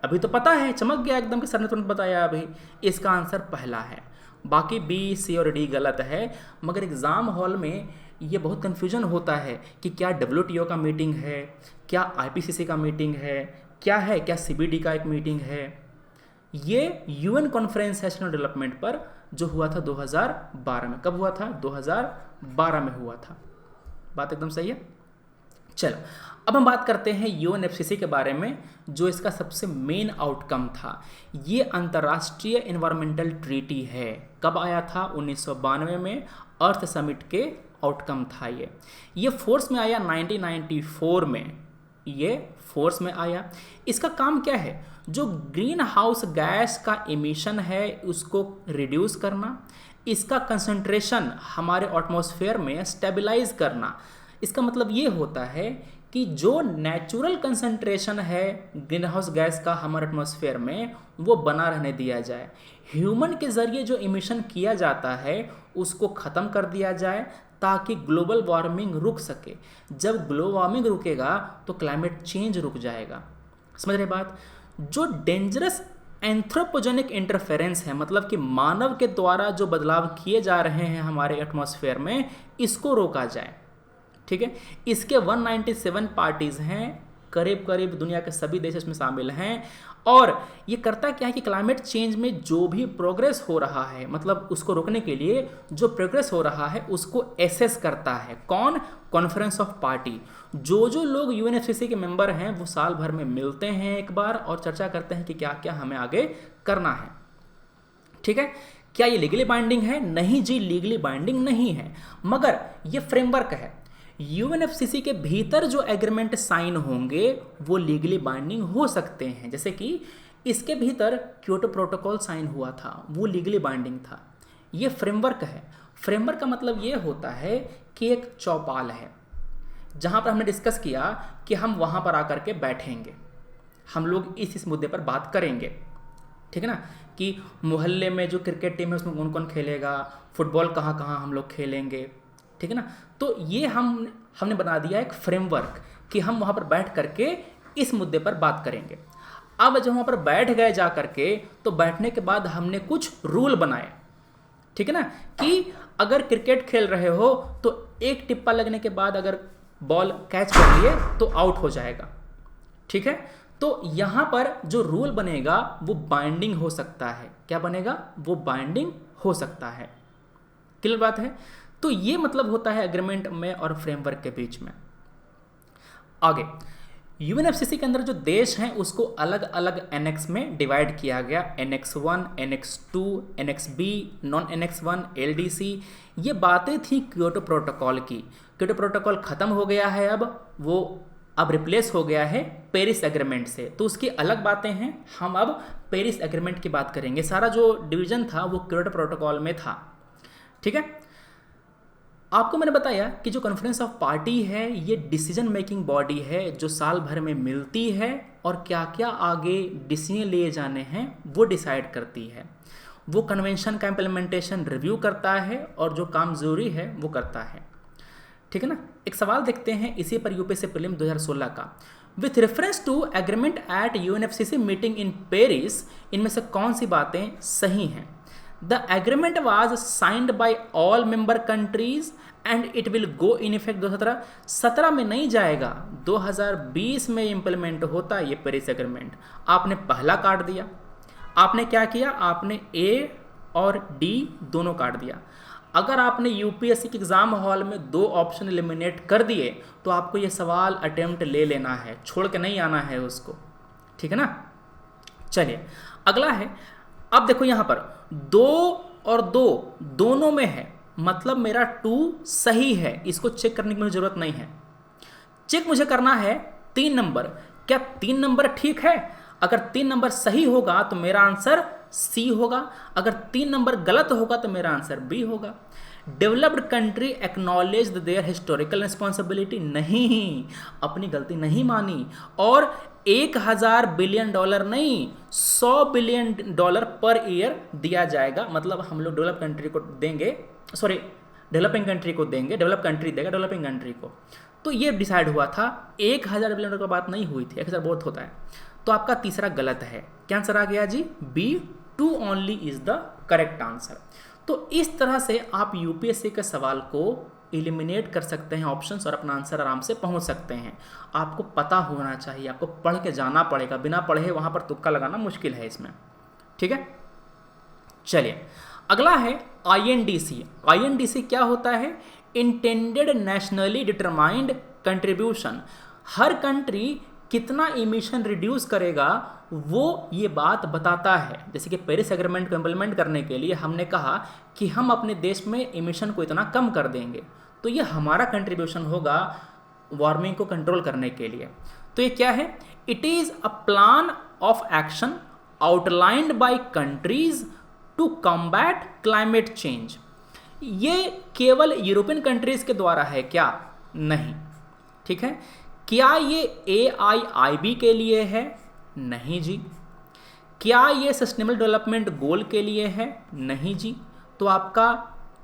अभी तो पता है, चमक गया एकदम कि सर ने तुरंत बताया अभी। इसका आंसर पहला है, बाकी बी सी और डी गलत है। मगर एग्ज़ाम हॉल में ये बहुत कन्फ्यूजन होता है कि क्या डब्ल्यूटीओ का मीटिंग है, क्या आईपीसीसी का मीटिंग है, क्या सीबीडी का एक मीटिंग है। ये यूएन कॉन्फ्रेंस है सस्टेनेबल डेवलपमेंट पर, जो हुआ था 2012 में। कब हुआ था? 2012 में हुआ था। बात एकदम सही है। चलो अब हम बात करते हैं यूएनएफसीसी के बारे में, जो इसका सबसे मेन आउटकम था। ये अंतर्राष्ट्रीय एनवायरमेंटल ट्रीटी है। कब आया था? 1992 में अर्थ समिट के आउटकम था ये फोर्स में आया 1994 में, ये फोर्स में आया। इसका काम क्या है? जो ग्रीन हाउस गैस का एमिशन है उसको रिड्यूस करना, इसका कंसंट्रेशन हमारे एटमॉस्फेयर में स्टेबलाइज करना। इसका मतलब ये होता है कि जो नेचुरल कंसंट्रेशन है ग्रीन हाउस गैस का हमारे एटमॉस्फेयर में, वो बना रहने दिया जाए। ह्यूमन के ज़रिए जो इमिशन किया जाता है उसको ख़त्म कर दिया जाए, ताकि ग्लोबल वार्मिंग रुक सके। जब ग्लोबल वार्मिंग रुकेगा तो क्लाइमेट चेंज रुक जाएगा। समझ रहे बात? जो डेंजरस एंथ्रोपोजेनिक इंटरफेरेंस है, मतलब कि मानव के द्वारा जो बदलाव किए जा रहे हैं हमारे एटमॉस्फेयर में, इसको रोका जाए। ठीक है, इसके 197 पार्टीज़ हैं, करीब करीब दुनिया के सभी देश इसमें शामिल हैं। और ये करता क्या है कि क्लाइमेट चेंज में जो भी प्रोग्रेस हो रहा है, मतलब उसको रोकने के लिए जो प्रोग्रेस हो रहा है उसको एसेस करता है। कौन? Conference of party. जो लोग यूएनएफसीसी के मेंबर हैं वो साल भर में मिलते हैं एक बार और चर्चा करते हैं कि क्या क्या हमें आगे करना है। ठीक है, क्या ये लीगली बाइंडिंग है? नहीं जी, लीगली बाइंडिंग नहीं है, मगर ये फ्रेमवर्क है। यूएनएफसीसी के भीतर जो एग्रीमेंट साइन होंगे वो लीगली बाइंडिंग हो सकते हैं। जैसे कि इसके भीतर क्योटो प्रोटोकॉल साइन हुआ था, वो लीगली बाइंडिंग था। ये फ्रेमवर्क है। फ्रेमवर्क का मतलब ये होता है कि एक चौपाल है जहाँ पर हमने डिस्कस किया कि हम वहाँ पर आकर के बैठेंगे, हम लोग इस मुद्दे पर बात करेंगे। ठीक है ना, कि मोहल्ले में जो क्रिकेट टीम है उसमें कौन कौन खेलेगा, फुटबॉल कहाँ कहाँ हम लोग खेलेंगे। ठीक है ना, तो ये हमने बना दिया एक फ्रेमवर्क कि हम वहाँ पर बैठ करके इस मुद्दे पर बात करेंगे। अब जब वहाँ पर बैठ गए जा करके, तो बैठने के बाद हमने कुछ रूल बनाए। ठीक है ना, कि अगर क्रिकेट खेल रहे हो तो एक टिप्पा लगने के बाद अगर बॉल कैच कर लिए तो आउट हो जाएगा। ठीक है, तो यहाँ पर जो रूल बनेगा वो बाइंडिंग हो सकता है। क्या बनेगा? वो बाइंडिंग हो सकता है। क्लियर बात है? तो ये मतलब होता है एग्रीमेंट में और फ्रेमवर्क के बीच में। आगे यूएनएफसीसी के अंदर जो देश हैं उसको अलग अलग एनेक्स में डिवाइड किया गया। Annex 1, annex 2, annex B, non annex 1, LDC. ये बातें थी क्योटो प्रोटोकॉल की। क्योटो प्रोटोकॉल खत्म हो गया है, अब रिप्लेस हो गया है पेरिस एग्रीमेंट से, तो उसकी अलग बातें हैं। हम अब पेरिस एग्रीमेंट की बात करेंगे। सारा जो डिवीजन था वो क्योटो प्रोटोकॉल में था। ठीक है, आपको मैंने बताया कि जो कॉन्फ्रेंस ऑफ पार्टी है ये डिसीजन मेकिंग बॉडी है जो साल भर में मिलती है और क्या क्या आगे डिसीजन लिए जाने हैं वो डिसाइड करती है। वो कन्वेंशन का इम्प्लीमेंटेशन रिव्यू करता है और जो काम जरूरी है वो करता है। ठीक है ना, एक सवाल देखते हैं इसी पर यूपीएससी प्रीलिम 2016 का। With reference to agreement at UNFCCC meeting in Paris, इनमें से कौन सी बातें सही हैं? The agreement was signed by all member countries and it will go in effect 2017 में नहीं जाएगा, 2020 में इम्प्लीमेंट होता है ये पेरिस एग्रीमेंट। आपने पहला काट दिया। आपने क्या किया? आपने ए और डी दोनों काट दिया। अगर आपने यूपीएससी के एग्जाम हॉल में दो ऑप्शन एलिमिनेट कर दिए तो आपको ये सवाल अटेम्प्ट ले लेना है, छोड़ के नहीं आना है उसको। ठीक है ना, चलिए अगला है। अब देखो यहाँ पर 2 और 2 दोनों में है, मतलब मेरा 2 सही है। इसको चेक करने की मुझे जरूरत नहीं है। चेक मुझे करना है 3 नंबर। क्या 3 नंबर ठीक है? अगर 3 नंबर सही होगा तो मेरा आंसर सी होगा, अगर 3 नंबर गलत होगा तो मेरा आंसर बी होगा। Developed country acknowledge their historical responsibility, नहीं, अपनी गलती नहीं मानी। और 1000 बिलियन डॉलर नहीं, 100 बिलियन डॉलर पर ईयर दिया जाएगा। मतलब हम लोग डेवलप कंट्री को देंगे, सॉरी डेवलपिंग कंट्री को देंगे, डेवलप कंट्री देगा डेवलपिंग कंट्री को। तो ये डिसाइड हुआ था, 1000 बिलियन डॉलर की बात नहीं हुई थी, 1000 बहुत होता है। तो आपका तीसरा गलत है। क्या आंसर आ गया जी? B, 2 only is the correct answer. तो इस तरह से आप यूपीएससी के सवाल को एलिमिनेट कर सकते हैं ऑप्शंस और अपना आंसर आराम से पहुंच सकते हैं। आपको पता होना चाहिए, आपको पढ़ के जाना पड़ेगा, बिना पढ़े वहां पर तुक्का लगाना मुश्किल है इसमें। ठीक है, चलिए अगला है आईएनडीसी। आईएनडीसी क्या होता है? Intended nationally determined contribution. हर कंट्री कितना इमिशन रिड्यूस करेगा वो ये बात बताता है। जैसे कि पेरिस एग्रीमेंट को इम्प्लीमेंट करने के लिए हमने कहा कि हम अपने देश में इमिशन को इतना कम कर देंगे, तो ये हमारा कंट्रीब्यूशन होगा वार्मिंग को कंट्रोल करने के लिए। तो ये क्या है? It is a plan of action outlined by countries to combat climate change. ये केवल यूरोपियन कंट्रीज के द्वारा है क्या? नहीं। ठीक है, क्या ये AIIB के लिए है? नहीं जी। क्या ये सस्टेनेबल डेवलपमेंट गोल के लिए है? नहीं जी। तो आपका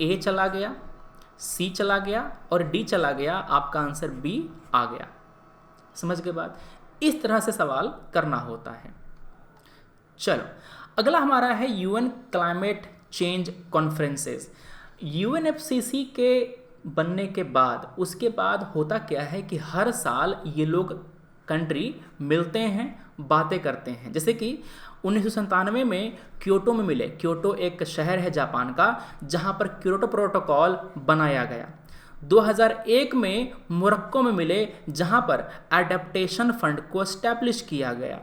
A चला गया, C चला गया और D चला गया, आपका आंसर B आ गया। समझ के बाद इस तरह से सवाल करना होता है। चलो अगला हमारा है UN climate change conferences. UNFCCC के बनने के बाद उसके बाद होता क्या है कि हर साल ये लोग कंट्री मिलते हैं, बातें करते हैं। जैसे कि 1997 में क्योटो में मिले। क्योटो एक शहर है जापान का जहां पर क्योटो प्रोटोकॉल बनाया गया। 2001 में मोरक्को में मिले जहां पर एडेप्टेशन फंड को एस्टैब्लिश किया गया।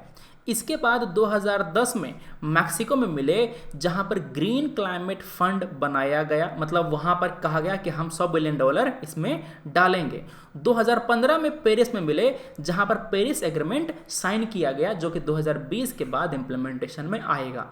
इसके बाद 2010 में मैक्सिको में मिले जहां पर ग्रीन क्लाइमेट फंड बनाया गया, मतलब वहां पर कहा गया कि हम $100 बिलियन इसमें डालेंगे। 2015 में पेरिस में मिले जहां पर पेरिस एग्रीमेंट साइन किया गया, जो कि 2020 के बाद इम्प्लीमेंटेशन में आएगा।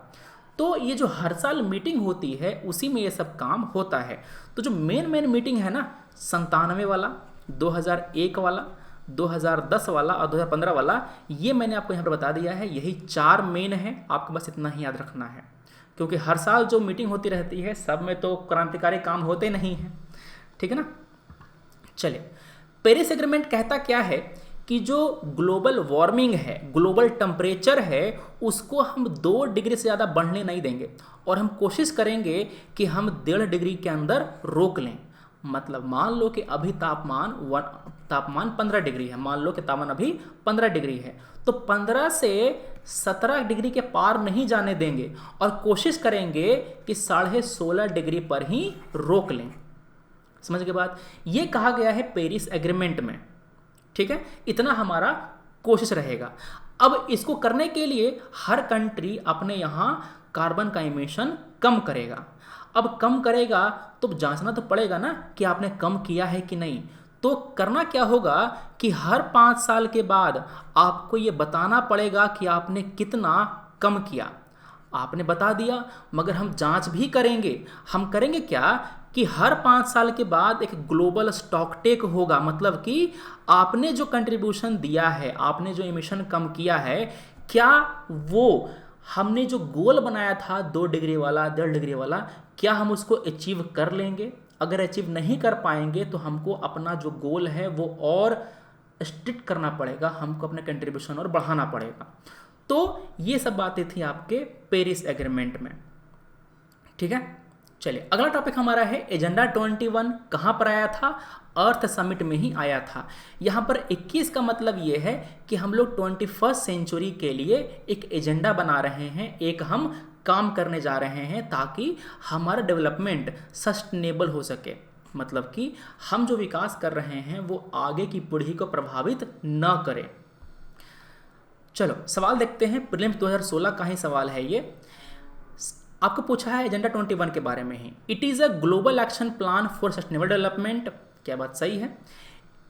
तो ये जो हर साल मीटिंग होती है उसी में ये सब काम होता है। तो जो मेन मीटिंग है ना, 97 वाला, 2001 वाला, 2010 वाला और 2015 वाला, ये मैंने आपको यहाँ पर बता दिया है। यही 4 मेन है, आपको बस इतना ही याद रखना है, क्योंकि हर साल जो मीटिंग होती रहती है सब में तो क्रांतिकारी काम होते नहीं हैं। ठीक है ना। चलिए, पेरिस एग्रीमेंट कहता क्या है कि जो ग्लोबल वार्मिंग है, ग्लोबल टेम्परेचर है, उसको हम 2 डिग्री से ज़्यादा बढ़ने नहीं देंगे और हम कोशिश करेंगे कि हम 1.5 डिग्री के अंदर रोक लें। मतलब मान लो कि अभी तापमान 15 डिग्री है, मान लो कि तापमान अभी 15 डिग्री है, तो 15 से 17 डिग्री के पार नहीं जाने देंगे और कोशिश करेंगे कि 16.5 डिग्री पर ही रोक लें। समझ के बाद ये कहा गया है पेरिस एग्रीमेंट में। ठीक है, इतना हमारा कोशिश रहेगा। अब इसको करने के लिए हर कंट्री अपने यहाँ कार्बन का इमिशन कम करेगा। अब कम करेगा तो जांचना तो पड़ेगा ना कि आपने कम किया है कि नहीं। तो करना क्या होगा कि हर 5 साल के बाद आपको ये बताना पड़ेगा कि आपने कितना कम किया। आपने बता दिया, मगर हम जांच भी करेंगे। हम करेंगे क्या कि हर 5 साल के बाद एक ग्लोबल स्टॉक टेक होगा, मतलब कि आपने जो कंट्रीब्यूशन दिया है, आपने जो इमिशन कम किया है, क्या वो हमने जो गोल बनाया था 2 डिग्री वाला, 1.5 डिग्री वाला, क्या हम उसको अचीव कर लेंगे। अगर अचीव नहीं कर पाएंगे तो हमको अपना जो गोल है वो और स्ट्रिक्ट करना पड़ेगा, हमको अपना कंट्रीब्यूशन और बढ़ाना पड़ेगा। तो ये सब बातें थी आपके पेरिस एग्रीमेंट में। ठीक है, चलिए अगला टॉपिक हमारा है एजेंडा 21। कहाँ पर आया था? अर्थ समिट में ही आया था। यहाँ पर 21 का मतलब ये है कि हम लोग 21st सेंचुरी के लिए एक एजेंडा बना रहे हैं, एक हम काम करने जा रहे हैं ताकि हमारा डेवलपमेंट सस्टेनेबल हो सके। मतलब कि हम जो विकास कर रहे हैं वो आगे की पीढ़ी को प्रभावित न करे। चलो सवाल देखते हैं। प्रीलिम्स 2016 का ही सवाल है ये। आपको पूछा है एजेंडा 21 के बारे में ही। It is a global action plan for sustainable development. क्या बात सही है?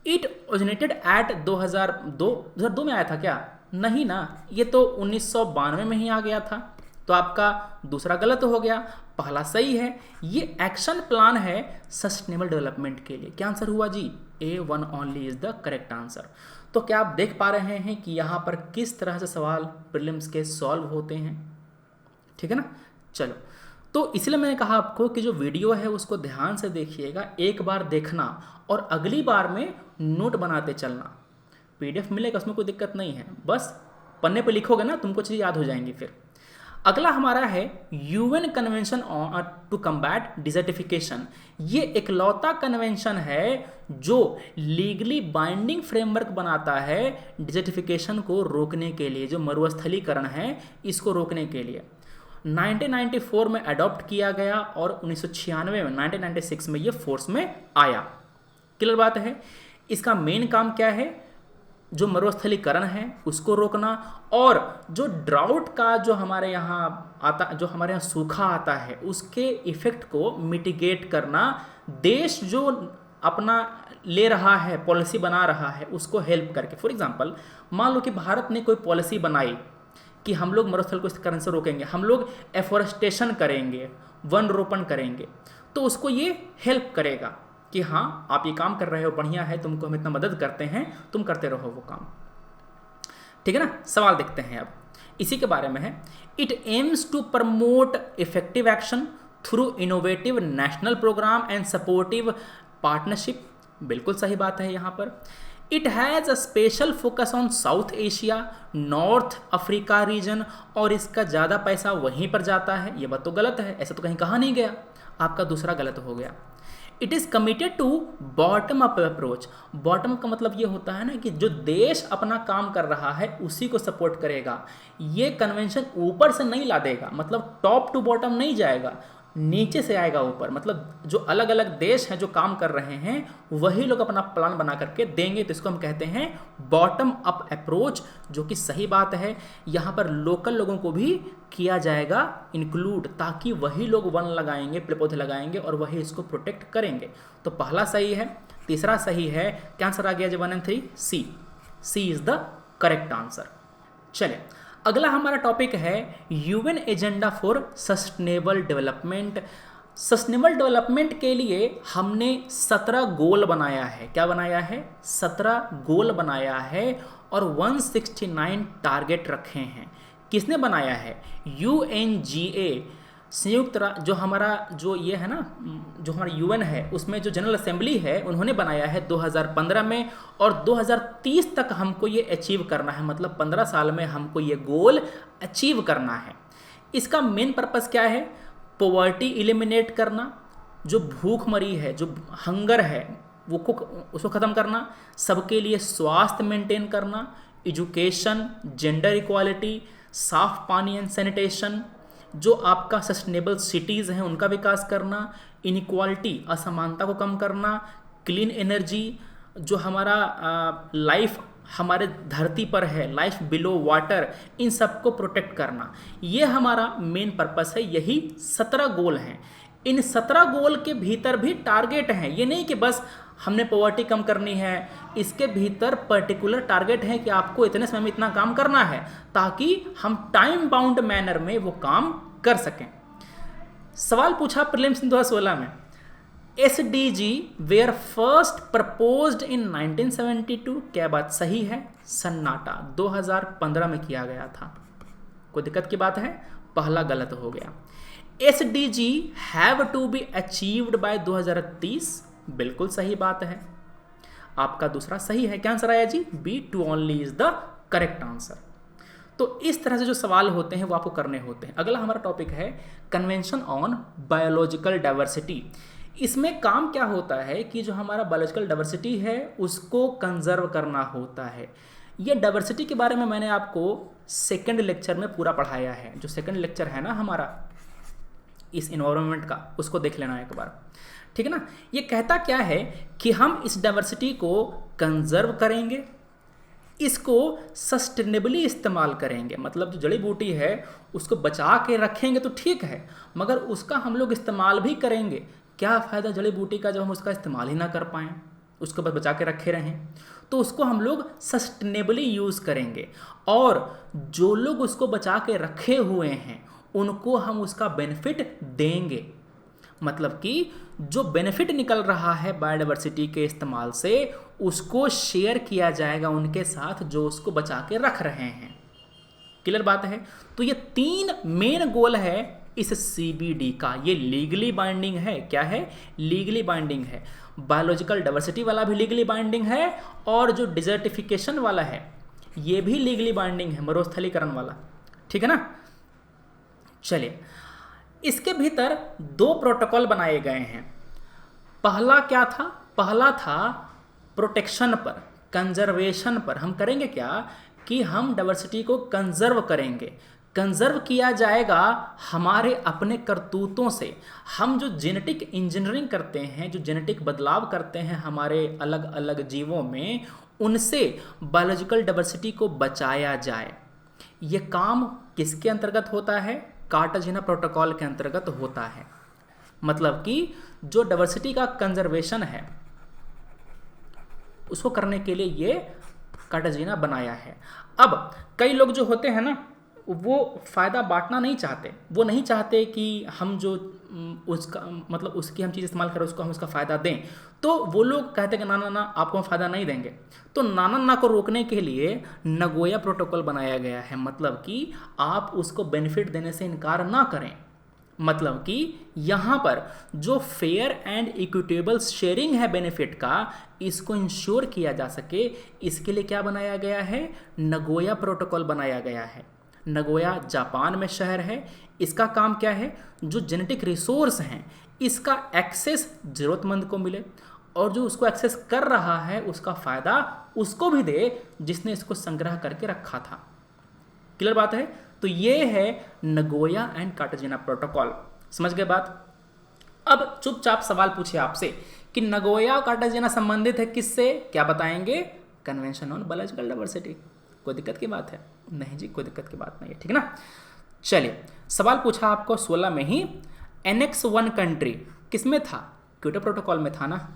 इट ओरिजिनेटेड एट 2002 में आया था क्या? नहीं ना, ये तो 1992 में ही आ गया था। तो आपका दूसरा गलत हो गया, पहला सही है। ये एक्शन प्लान है सस्टेनेबल डेवलपमेंट के लिए। क्या आंसर हुआ जी? A1 only is the correct answer. तो क्या आप देख पा रहे हैं कि यहाँ पर किस तरह से सवाल प्रीलिम्स के सॉल्व होते हैं? ठीक है ना। चलो तो इसलिए मैंने कहा आपको कि जो वीडियो है उसको ध्यान से देखिएगा, एक बार देखना और अगली बार में नोट बनाते चलना। PDF मिलेगा, उसमें कोई दिक्कत नहीं है, बस पन्ने पे लिखोगे ना तुमको चीज़ याद हो जाएंगी। फिर अगला हमारा है UN convention on to combat desertification. ये इकलौता कन्वेंशन है जो लीगली बाइंडिंग फ्रेमवर्क बनाता है डिजर्टिफिकेशन को रोकने के लिए, जो मरुस्थलीकरण है इसको रोकने के लिए। 1994 में अडॉप्ट किया गया और 1996 में 1996 में ये फोर्स में आया। क्लियर बात है। इसका मेन काम क्या है, जो मरुस्थलीकरण है उसको रोकना, और जो ड्राउट का जो हमारे यहाँ आता, जो हमारे यहाँ सूखा आता है उसके इफेक्ट को मिटिगेट करना। देश जो अपना ले रहा है, पॉलिसी बना रहा है, उसको हेल्प करके। फॉर एग्जांपल मान लो कि भारत ने कोई पॉलिसी बनाई कि हम लोग मरुस्थलीकरण से रोकेंगे, हम लोग एफोरेस्टेशन करेंगे, वन रोपण करेंगे, तो उसको ये हेल्प करेगा कि हाँ आप ये काम कर रहे हो, बढ़िया है, तुमको हम इतना मदद करते हैं, तुम करते रहो वो काम। ठीक है ना। सवाल देखते हैं अब इसी के बारे में है। It aims to promote effective action through innovative national programme and supportive partnership. बिल्कुल सही बात है यहाँ पर। It has a special focus on South Asia, North Africa region, और इसका ज़्यादा पैसा वहीं पर जाता है। ये बात तो गलत है, ऐसा तो कहीं कहा नहीं गया, आपका दूसरा गलत हो गया। It is committed to bottom up approach. Bottom का मतलब ये होता है ना कि जो देश अपना काम कर रहा है उसी को सपोर्ट करेगा। ये कन्वेंशन ऊपर से नहीं ला देगा, मतलब टॉप टू बॉटम नहीं जाएगा, नीचे से आएगा ऊपर। मतलब जो अलग अलग देश हैं जो काम कर रहे हैं वही लोग अपना प्लान बना करके देंगे, तो इसको हम कहते हैं बॉटम अप अप्रोच, जो कि सही बात है। यहाँ पर लोकल लोगों को भी किया जाएगा इंक्लूड, ताकि वही लोग वन लगाएंगे, पेड़ पौधे लगाएंगे और वही इसको प्रोटेक्ट करेंगे। तो पहला सही है, तीसरा सही है। क्या आंसर आ गया जी 1 और 3? सी इज द करेक्ट आंसर। चलिए अगला हमारा टॉपिक है UN agenda for sustainable development. Sustainable development के लिए हमने 17 गोल बनाया है। क्या बनाया है? 17 गोल बनाया है और 169 टारगेट रखे हैं। किसने बनाया है? UNGA, संयुक्त जो हमारा जो ये है ना, जो हमारा UN है उसमें जो जनरल असेंबली है उन्होंने बनाया है 2015 में, और 2030 तक हमको ये अचीव करना है। मतलब 15 साल में हमको ये गोल अचीव करना है। इसका मेन पर्पस क्या है? पॉवर्टी एलिमिनेट करना, जो भूखमरी है, जो हंगर है वो उसको ख़त्म करना, सबके लिए स्वास्थ्य मेंटेन करना, एजुकेशन, जेंडर इक्वालिटी, साफ पानी एंड सैनिटेशन, जो आपका सस्टेनेबल सिटीज़ हैं उनका विकास करना, इनइक्वालिटी, असमानता को कम करना, क्लीन एनर्जी, जो हमारा लाइफ हमारे धरती पर है, लाइफ बिलो वाटर, इन सबको प्रोटेक्ट करना। ये हमारा मेन पर्पस है। यही 17 गोल हैं। इन 17 गोल के भीतर भी टारगेट हैं। ये नहीं कि बस हमने पॉवर्टी कम करनी है, इसके भीतर पर्टिकुलर टारगेट है कि आपको इतने समय में इतना काम करना है, ताकि हम टाइम बाउंड मैनर में वो काम कर सकें। सवाल पूछा प्रीलिम्स 2016 में, SDG were first proposed in 1972। क्या बात सही है? सन्नाटा 2015 में किया गया था। कोई दिक्कत की बात है? पहला गलत हो गया। SDG have to be achieved by 2030। बिल्कुल सही बात है, आपका दूसरा सही है। क्या आंसर आया जी? B2 only is the correct answer. तो इस तरह से जो सवाल होते हैं वो आपको करने होते हैं। अगला हमारा टॉपिक है कन्वेंशन ऑन बायोलॉजिकल डाइवर्सिटी। इसमें काम क्या होता है कि जो हमारा बायोलॉजिकल डाइवर्सिटी है उसको कंजर्व करना होता है। ये डाइवर्सिटी के बारे में मैंने आपको सेकंड लेक्चर में पूरा पढ़ाया है। जो सेकंड लेक्चर है ना हमारा इस इन्वायरमेंट का, उसको देख लेना एक बार, ठीक है ना। ये कहता क्या है कि हम इस डाइवर्सिटी को कंजर्व करेंगे, इसको सस्टेनेबली इस्तेमाल करेंगे। मतलब जो जड़ी बूटी है उसको बचा के रखेंगे तो ठीक है, मगर उसका हम लोग इस्तेमाल भी करेंगे। क्या फ़ायदा जड़ी बूटी का जब हम उसका इस्तेमाल ही ना कर पाएँ, उसको बस बचा के रखे रहें। तो उसको हम लोग सस्टेनेबली यूज़ करेंगे, और जो लोग उसको बचा के रखे हुए हैं उनको हम उसका बेनिफिट देंगे। मतलब कि जो बेनिफिट निकल रहा है बायोडाइवर्सिटी के इस्तेमाल से, उसको शेयर किया जाएगा उनके साथ जो उसको बचा के रख रहे हैं। क्लियर बात है। तो ये 3 मेन गोल है इस CBD का, ये लीगली बाइंडिंग है। क्या है? लीगली बाइंडिंग है। बायोलॉजिकल डाइवर्सिटी वाला भी लीगली बाइंडिंग है, और जो डिजर्टिफिकेशन वाला है ये भी लीगली बाइंडिंग है, मरुस्थलीकरण वाला। ठीक है ना? चलिए, इसके भीतर 2 प्रोटोकॉल बनाए गए हैं। पहला क्या था? पहला था प्रोटेक्शन पर, कंजर्वेशन पर। हम करेंगे क्या कि हम डाइवर्सिटी को कंजर्व करेंगे। कंजर्व किया जाएगा हमारे अपने करतूतों से। हम जो जेनेटिक इंजीनियरिंग करते हैं, जो जेनेटिक बदलाव करते हैं हमारे अलग अलग जीवों में, उनसे बायोलॉजिकल डाइवर्सिटी को बचाया जाए। ये काम किसके अंतर्गत होता है? कार्टाजेना प्रोटोकॉल के अंतर्गत होता है। मतलब कि जो डाइवर्सिटी का कंजर्वेशन है उसको करने के लिए ये कार्टाजेना बनाया है। अब कई लोग जो होते हैं ना, वो फ़ायदा बांटना नहीं चाहते। वो नहीं चाहते कि हम जो उसका मतलब उसकी हम चीज़ इस्तेमाल करें, उसको हम उसका फ़ायदा दें। तो वो लोग कहते हैं कि ना ना ना, आपको हम फ़ायदा नहीं देंगे। तो ना को रोकने के लिए नगोया प्रोटोकॉल बनाया गया है। मतलब कि आप उसको बेनिफिट देने से इनकार ना करें। मतलब कि यहाँ पर जो फेयर एंड इक्विटेबल शेयरिंग है बेनिफिट का, इसको इंश्योर किया जा सके, इसके लिए क्या बनाया गया है? नगोया प्रोटोकॉल बनाया गया है। नगोया जापान में शहर है। इसका काम क्या है? जो जेनेटिक रिसोर्स हैं इसका एक्सेस ज़रूरतमंद को मिले, और जो उसको एक्सेस कर रहा है उसका फ़ायदा उसको भी दे जिसने इसको संग्रह करके रखा था। क्लियर बात है? तो ये है नगोया एंड कार्टाजेना प्रोटोकॉल। समझ गए बात? अब चुपचाप सवाल पूछे आपसे कि नगोया और कार्टाजेना संबंधित है किससे? क्या बताएंगे? Convention on biological diversity. कोई दिक्कत की बात है? नहीं जी, कोई दिक्कत की बात नहीं है। ठीक है ना? चलिए, सवाल पूछा आपको 16 में ही, Annex 1 कंट्री किसमें था? क्योटो प्रोटोकॉल में था ना?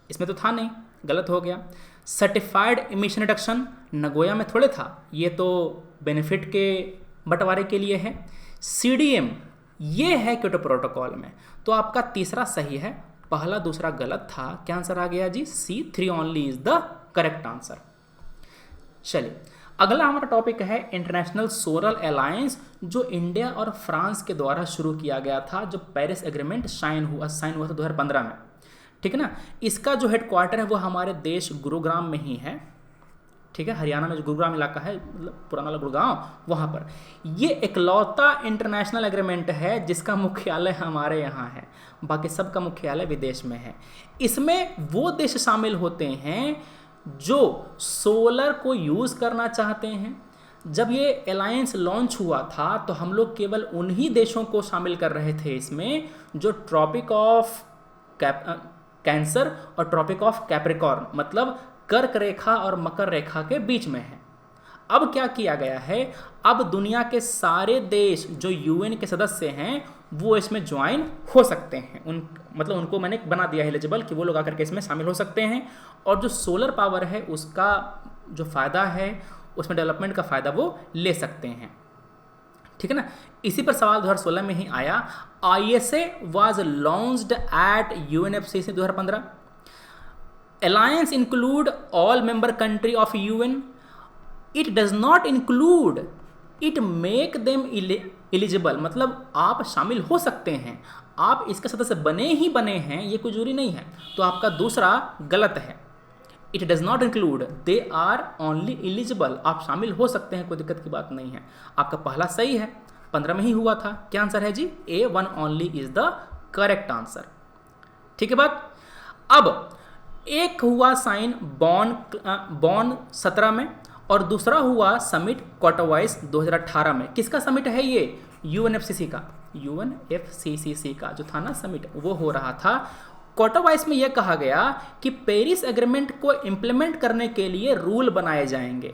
इसमें तो था नहीं, गलत हो गया। सर्टिफाइड इमिशन रिडक्शन नगोया में थोड़े था, ये तो बेनिफिट के बंटवारे के लिए है। CDM ये है क्योटो प्रोटोकॉल में। तो आपका तीसरा सही है, पहला दूसरा गलत था। क्या आंसर आ गया जी? C3 only is the correct answer. चलिए, अगला हमारा टॉपिक है इंटरनेशनल सोलर अलायंस, जो इंडिया और फ्रांस के द्वारा शुरू किया गया था, जो पेरिस एग्रीमेंट साइन हुआ था 2015 में। ठीक है ना? इसका जो हेडक्वार्टर है वो हमारे देश गुरुग्राम में ही है। ठीक है, हरियाणा में जो गुरुग्राम इलाका है, मतलब पुराना वाला गुरुग्राम, वहाँ पर ये इकलौता इंटरनेशनल एग्रीमेंट है जिसका मुख्यालय हमारे यहाँ है। बाकी सबका मुख्यालय विदेश में है। इसमें वो देश शामिल होते हैं जो सोलर को यूज़ करना चाहते हैं। जब ये अलायंस लॉन्च हुआ था तो हम लोग केवल उन्हीं देशों को शामिल कर रहे थे इसमें जो ट्रॉपिक ऑफ कैंसर और ट्रॉपिक ऑफ कैप्रिकॉर्न, मतलब कर्क रेखा और मकर रेखा के बीच में है। अब क्या किया गया है? अब दुनिया के सारे देश जो UN के सदस्य हैं वो इसमें ज्वाइन हो सकते हैं। मतलब उनको मैंने बना दिया है एलिजिबल कि वो लोग आकर के इसमें शामिल हो सकते हैं, और जो सोलर पावर है उसका जो फ़ायदा है, उसमें डेवलपमेंट का फ़ायदा वो ले सकते हैं। ठीक है ना? इसी पर सवाल 2016 में ही आया। ISA was launched at UNFCCC 2015. Alliance include all member country of UN. It does not include, it make them eligible. मतलब आप शामिल हो सकते हैं, आप इसके सदस्य बने ही बने हैं, ये कोई जरूरी नहीं है। तो आपका दूसरा गलत है। It does not include, they are only eligible. आप शामिल हो सकते हैं, कोई दिक्कत की बात नहीं है। आपका पहला सही है, 15 में ही हुआ था। क्या आंसर है जी? A1 only is the correct answer. ठीक है बात? अब एक हुआ साइन बॉन 17 में, और दूसरा हुआ समिट क्वार्टरवाइज 2018 में। किसका समिट है ये? UNFCCC का। UNFCCC का जो था ना समिट, वो हो रहा था। क्वार्टरवाइज में यह कहा गया कि पेरिस एग्रीमेंट को इम्प्लीमेंट करने के लिए रूल बनाए जाएंगे।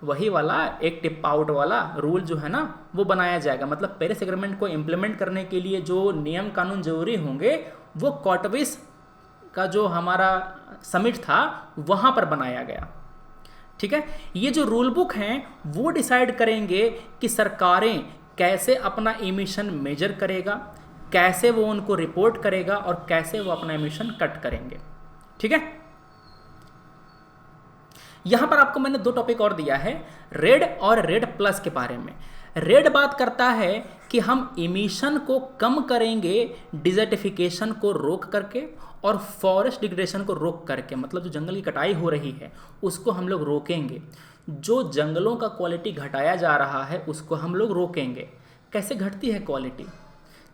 वही वाला एक टिप आउट वाला रूल जो है ना वो बनाया जाएगा। मतलब पेरिस एग्रीमेंट को इम्प्लीमेंट करने के लिए जो नियम कानून जरूरी होंगे वो क्वार्टरवाइज का जो हमारा समिट था वहाँ पर बनाया गया। ठीक है? ये जो रूल बुक हैं वो डिसाइड करेंगे कि सरकारें कैसे अपना एमिशन मेजर करेगा, कैसे वो उनको रिपोर्ट करेगा, और कैसे वो अपना एमिशन कट करेंगे। ठीक है? यहां पर आपको मैंने 2 टॉपिक और दिया है, रेड और रेड प्लस के बारे में। रेड बात करता है कि हम इमिशन को कम करेंगे डिजर्टिफिकेशन को रोक करके और फॉरेस्ट डिग्रेडेशन को रोक करके, मतलब जो जंगल की कटाई हो रही है उसको हम लोग रोकेंगे, जो जंगलों का क्वालिटी घटाया जा रहा है उसको हम लोग रोकेंगे। कैसे घटती है क्वालिटी?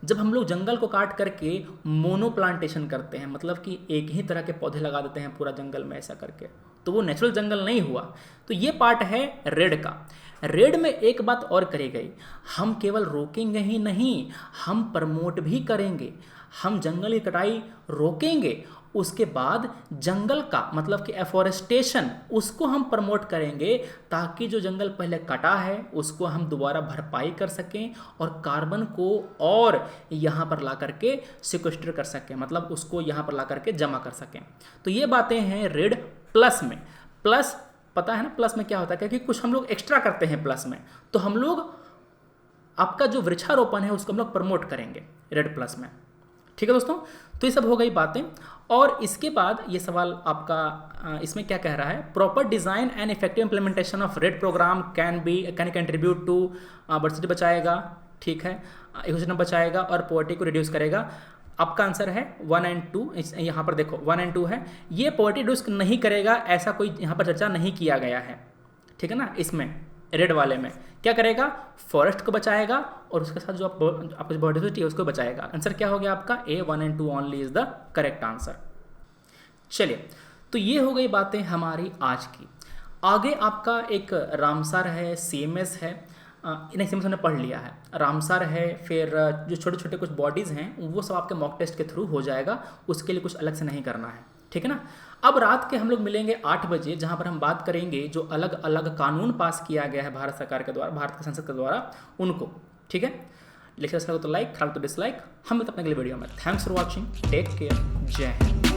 जब हम लोग जंगल को काट करके मोनो प्लांटेशन करते हैं, मतलब कि एक ही तरह के पौधे लगा देते हैं पूरा जंगल में ऐसा करके, तो वो नेचुरल जंगल नहीं हुआ। तो ये पार्ट है रेड का। रेड में एक बात और करी गई, हम केवल रोकेंगे ही नहीं, हम प्रमोट भी करेंगे। हम जंगल की कटाई रोकेंगे, उसके बाद जंगल का मतलब कि एफॉरेस्टेशन उसको हम प्रमोट करेंगे, ताकि जो जंगल पहले कटा है उसको हम दोबारा भरपाई कर सकें और कार्बन को और यहाँ पर ला करके सिक्वेस्टर कर सकें, मतलब उसको यहाँ पर ला करके जमा कर सकें। तो ये बातें हैं रेड प्लस में। प्लस पता है ना प्लस में क्या होता है, क्योंकि कुछ हम लोग एक्स्ट्रा करते हैं प्लस में, तो हम लोग आपका जो वृक्षारोपण है उसको हम लोग प्रमोट करेंगे रेड प्लस में। ठीक है दोस्तों, तो ये सब हो गई बातें। और इसके बाद ये सवाल आपका इसमें क्या कह रहा है, proper design and effective implementation of red program can contribute to biodiversity बचाएगा, ठीक है, इकोसिस्टम बचाएगा और पॉवर्टी को रिड्यूस करेगा। आपका आंसर है 1 और 2। यहाँ पर देखो 1 और 2 है, ये पॉवर्टी रिड्यूस नहीं करेगा ऐसा कोई यहाँ पर चर्चा नहीं किया गया है, ठीक है ना। इसमें रेड वाले में क्या करेगा, फॉरेस्ट को बचाएगा और उसके साथ जो आपकी बायोडाइवर्सिटी है उसको बचाएगा। आंसर क्या हो गया आपका, A 1 और 2 only is the correct answer. चलिए, तो ये हो गई बातें हमारी आज की। आगे आपका एक रामसर है, CMS है, इन्हें CMS हमने पढ़ लिया है, रामसर है, फिर जो छोटे छोटे कुछ बॉडीज़ हैं वो सब आपके मॉक टेस्ट के थ्रू हो जाएगा, उसके लिए कुछ अलग से नहीं करना है, ठीक है ना। अब रात के हम लोग मिलेंगे 8 बजे, जहां पर हम बात करेंगे जो अलग अलग कानून पास किया गया है भारत सरकार के द्वारा, भारत की संसद के द्वारा, उनको, ठीक है। लेक्चर अच्छा लगा तो लाइक, खराब तो डिसलाइक। हम मिलते हैं अपने अगले वीडियो में। Thanks for watching, take care, Jai Hind.